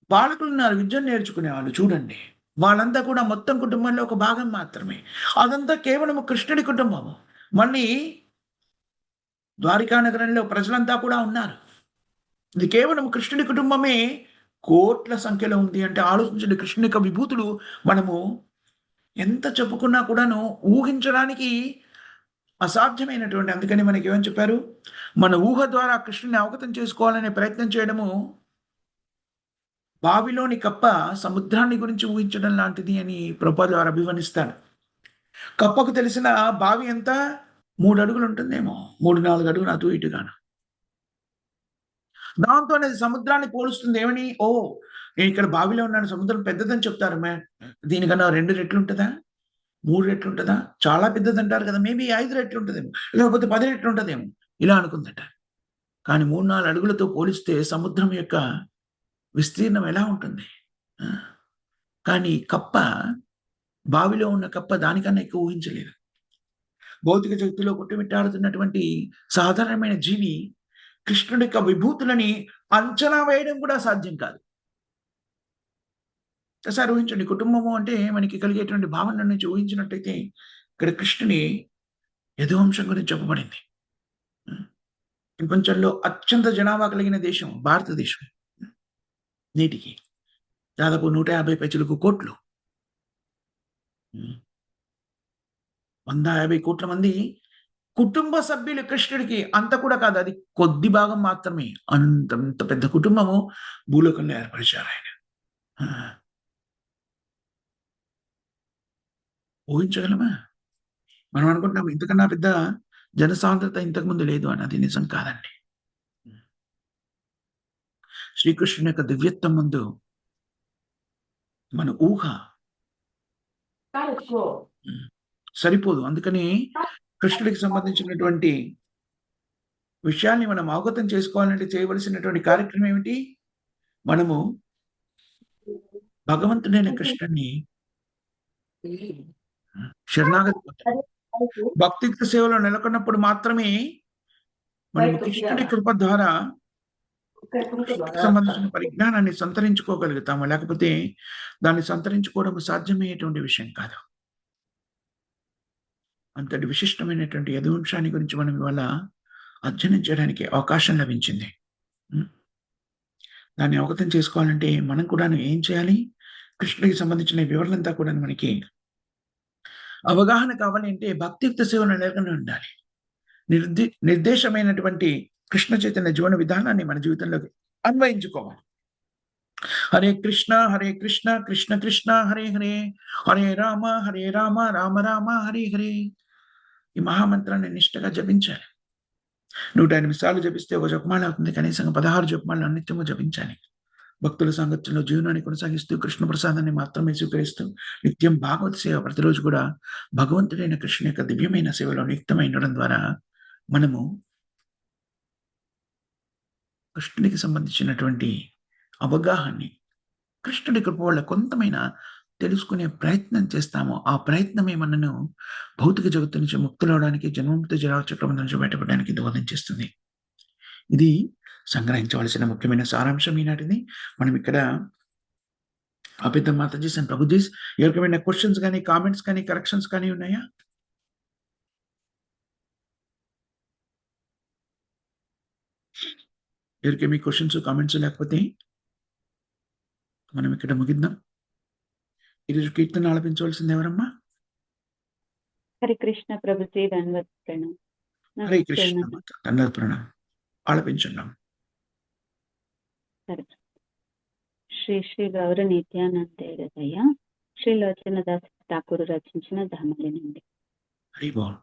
బాలకులున్నారు విద్యను నేర్చుకునేవాళ్ళు చూడండి. వాళ్ళంతా కూడా మొత్తం కుటుంబంలో ఒక భాగం మాత్రమే. అదంతా కేవలము కృష్ణుడి కుటుంబము. మళ్ళీ ద్వారికా నగరంలో ప్రజలంతా కూడా ఉన్నారు. ఇది కేవలం కృష్ణుడి కుటుంబమే కోట్ల సంఖ్యలో ఉంది అంటే ఆలోచించండి కృష్ణుని యొక్క విభూతులు మనము ఎంత చెప్పుకున్నా కూడాను ఊహించడానికి అసాధ్యమైనటువంటి అందుకని మనకేమని చెప్పారు? మన ఊహ ద్వారా కృష్ణుడిని అవగతం చేసుకోవాలనే ప్రయత్నం చేయడము బావిలోని కప్ప సముద్రాన్ని గురించి ఊహించడం లాంటిది అని ప్రభుపాదులు వారు అభివర్ణిస్తారు. కప్పకు తెలిసిన బావి ఎంత? 3 అడుగులు ఉంటుందేమో. 3, 4 అడుగులు అటు ఇటుగాను. దాంతోనే సముద్రాన్ని పోలుస్తుంది ఏమని? ఓహ్! నేనిక్కడ బావిలో ఉన్నాను. సముద్రం పెద్దదని చెప్తారు. దీనికన్నా 2 రెట్లుంటదా? 3 రెట్లుంటదా? చాలా పెద్దదంటారు కదా! మేబీ 5 రెట్లుంటదేమో. లేకపోతే 10 రెట్లుంటదేమో. ఇలా అనుకుందట. కానీ 3, 4 అడుగులతో పోలిస్తే సముద్రం యొక్క విస్తీర్ణం ఎలా ఉంటుంది? ఆ! కానీ కప్ప బావిలో ఉన్న కప్ప దానికన్నా ఎక్కువ ఊహించలేదు. భౌతిక జగత్తులో కొట్టుమిట్టాడుతున్నటువంటి సాధారణమైన జీవి కృష్ణుడి యొక్క విభూతులని అంచనా వేయడం కూడా సాధ్యం కాదు. ఒకసారి ఊహించండి, కుటుంబము అంటే మనకి కలిగేటువంటి భావన నుంచి ఊహించినట్టయితే ఇక్కడ కృష్ణుని యదువంశం గురించి చెప్పబడింది. హ్మ్. ప్రపంచంలో అత్యంత జనాభా కలిగిన దేశం భారతదేశం. నేటికి దాదాపు 150 పైచిలుకు కోట్లు. 150 కోట్ల మంది కుటుంబ సభ్యులు కృష్ణుడికి. అంత కూడా కాదు, అది కొద్ది భాగం మాత్రమే. అంతంత పెద్ద కుటుంబము భూలోకంలో ఏర్పరిచారాయన. ఆ! ఊహించగలమా? మనం అనుకుంటున్నాం ఇంతకన్నా పెద్ద జనసాంద్రత ఇంతకుముందు లేదు అని. అది నిజం కాదండి. శ్రీకృష్ణుని యొక్క దివ్యత్వం ముందు మన ఊహ హ్మ్. సరిపోదు. అందుకని కృష్ణుడికి సంబంధించినటువంటి విషయాల్ని మనం అవగతం చేసుకోవాలంటే చేయవలసినటువంటి కార్యక్రమం ఏమిటి? మనము భగవంతుడైన కృష్ణుడిని శరణాగతి పొందాలి. భక్తియుక్త సేవలో నెలకొన్నప్పుడు మాత్రమే మనము కృష్ణుడి కృప ద్వారా కృష్ణుడికి సంబంధించిన పరిజ్ఞానాన్ని సంతరించుకోగలుగుతాము. లేకపోతే దాన్ని సంతరించుకోవడం సాధ్యమయ్యేటువంటి విషయం కాదు. అంతటి విశిష్టమైనటువంటి యదువంశాన్ని గురించి మనం ఇవాళ అధ్యయనం చేయడానికి అవకాశం లభించింది. హ్మ్. దాన్ని అవగతం చేసుకోవాలంటే మనం కూడాను ఏం చేయాలి? కృష్ణుడికి సంబంధించిన వివరణంతా కూడాను మనకి అవగాహన కావాలి అంటే భక్తియుక్త సేవలో నెలకొని ఉండాలి. నిర్దేశమైనటువంటి కృష్ణ చైతన్య జీవన విధానాన్ని మన జీవితంలోకి అన్వయించుకోవాలి. హరే కృష్ణ, హరే కృష్ణ, కృష్ణ కృష్ణ హరే హరే, హరే రామ, హరే రామ, రామ రామ హరే హరే. ఈ మహామంత్రాన్ని నిష్టగా జపించాలి. 108 సార్లు జపిస్తే ఒక జపమాల అవుతుంది. కనీసంగా 16 జపమాలను నిత్యము జపించాలి. భక్తుల సాంగత్యంలో జీవనాన్ని కొనసాగిస్తూ కృష్ణ ప్రసాదాన్ని మాత్రమే స్వీకరిస్తూ నిత్యం భాగవత సేవ ప్రతిరోజు కూడా భగవంతుడైన కృష్ణ యొక్క దివ్యమైన సేవలో నియుక్తమై ఉండడం ద్వారా మనము కృష్ణుడికి సంబంధించినటువంటి అవగాహనని కృష్ణుడి కృప వల్ల కొంతమైనా తెలుసుకునే ప్రయత్నం చేస్తాము. ఆ ప్రయత్నమే మనను భౌతిక జగత్తు నుంచి ముక్తులవ్వడానికి, జన్మముక్తి జరాల చక్రం నుంచి బయటపడడానికి దోహదం చేస్తుంది. ఇది సంగ్రహించవలసిన ముఖ్యమైన సారాంశం ఈనాటిది. మనం ఇక్కడ ఆపేద్దాం మాతాజీస్ అండ్ ప్రభుజీస్. ఎవరికైనా క్వెషన్స్ గాని, కామెంట్స్ కానీ, కరెక్షన్స్ కానీ ఉన్నాయా? ఎవరికేమి క్వెషన్స్, కామెంట్స్ లేకపోతే మనం ఇక్కడ ముగిద్దాం. ఈరోజు కీర్తన ఆలపించవలసింది ఎవరమ్మా? హరే కృష్ణ ప్రభుజీ, ధన్యవాద ప్రణాం. హరే కృష్ణ మాత, ధన్యవాద ప్రణాం. ఆలపించున్నాం. సరే. శ్రీ శ్రీ గౌర నిత్యానందేయ శ్రీ లోచనదాస్ ఠాకూర్ రచించిన ధామలి నుండి. హరి బోల్.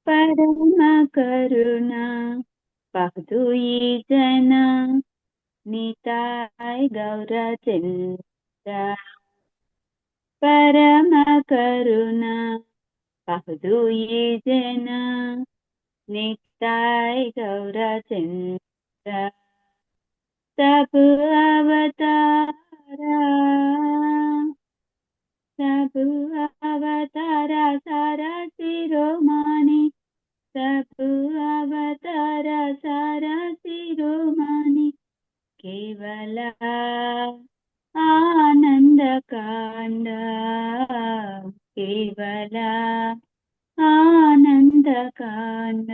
పరమ కరుణ పహదు ఈ జన నితాయ్ గౌర చంద్ర. పరమ కరుణ పహదు ఈ జన నితాయ్ గౌర చంద్ర. सब अवतारा सारा शिरोमणि, सब अवतारा सारा शिरोमणि. केवल आनंद कांड, केवल आनंद कांड,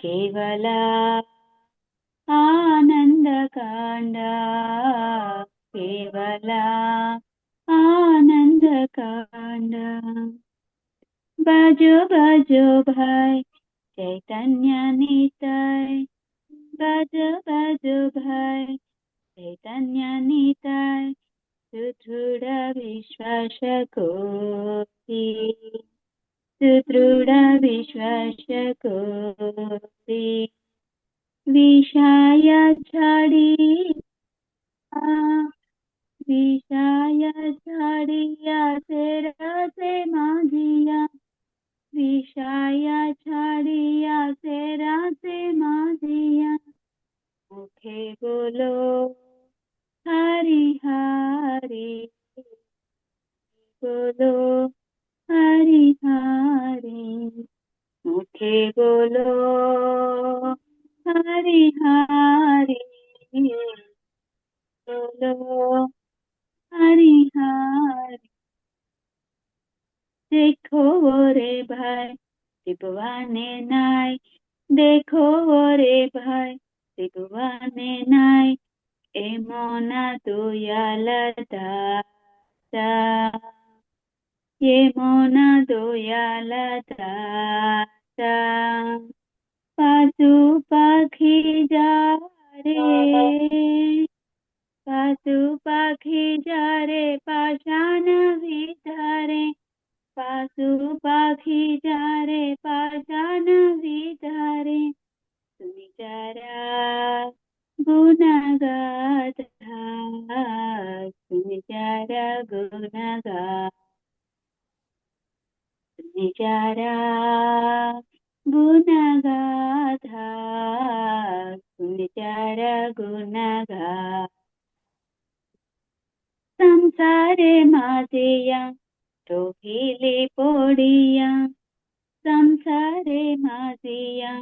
केवल आनंदकांड, केवल आनंदकांड. बजो बजो भाई चैतन्य निताय, बजो बजो भाई चैतन्य निताय. सुदृढ़ विश्वास कोटि, सुदृढ़ विश्वास कोटि. विषाय छाड़िया तेरा से माजिया, विषाय छाड़िया तेरा से माजिया. मुखे बोलो हरि हरि, बोलो हरि हरि, मुखे बोलो हरि हरि, बोलो हरि हरि। देखो रे भाई टिपवाने नाय, देखो रे भाई टिपवाने नाय, एमोना दोयाल दाता, एमोना दोयाल दाता। पासु पाखी जा रे, पासु पाखी जा रे, पाषाण विधारे, पासु पाखी जा रे, पाषाण विधारे। तुम्ही जरा गुणगाथा, तुम्ही जरा गुणगाथा, तुम्ही जरा गुणगाथा, तुम्ही जरा गुणगाथा। संसारे मातेया रोहिले पोडिया, संसारे मातेया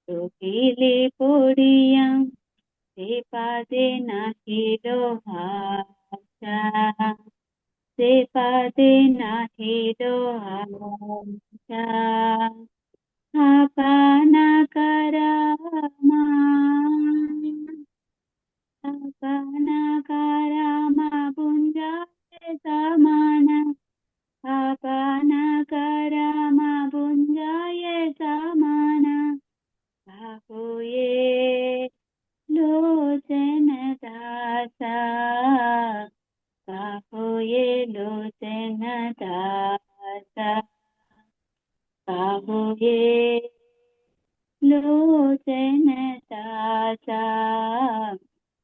रोहिले पोडिया, ते पादे नाही लोहाचा, ते पादे नाही लोहाचा। हा पाना करामा, हा पाना करामा बुंजाचे सामाना, हा पाना करामा बुंजाये सामाना। बाहुये लोचन दासा, बाहुये लोचन दासा, बाहुये लोचन दासा,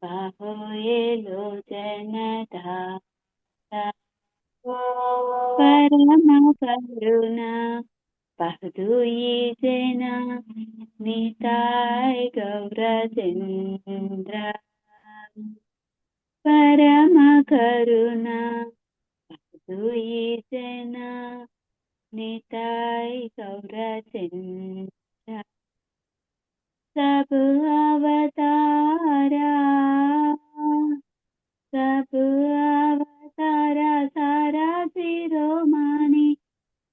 बाहुये लोचन दासा। परम करुणा पाहदुई जना, निताय गौरचंद्र। परम करुणा पाहदुई जना, निताय गौरचंद्र। सब अवतारा, सब अवतारा सारा शिरोमणि,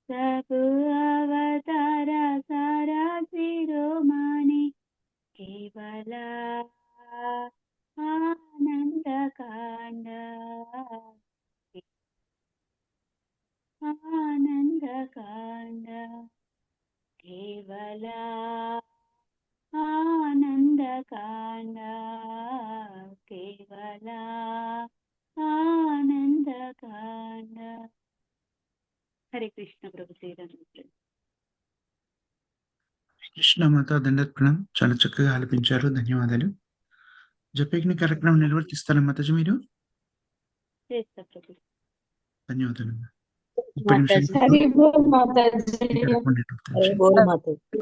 सब अवतारा सारा शिरोमणि, केवला आनंद कांड, आनंद कांड, केवला आनंद कांड, केवला आनंद कांड। हरे कृष्ण प्रभु శ్రీరామ। కృష్ణమాత దండత్ ప్రణాం. చాలా చక్కగా ఆలపించారు. ధన్యవాదాలు. జపయజ్ఞ కార్యక్రమం నిర్వర్తిస్తారా మాతాజీ మీరు? చేస్తా ప్రభు। ధన్యవాదాలు. 30 నిమిషాలు మాతాజీ. హరి బోల్ మాతాజీ. ఈ కార్యక్రమం నిర్వర్తించారు. హరి బోల్ మాతాజీ.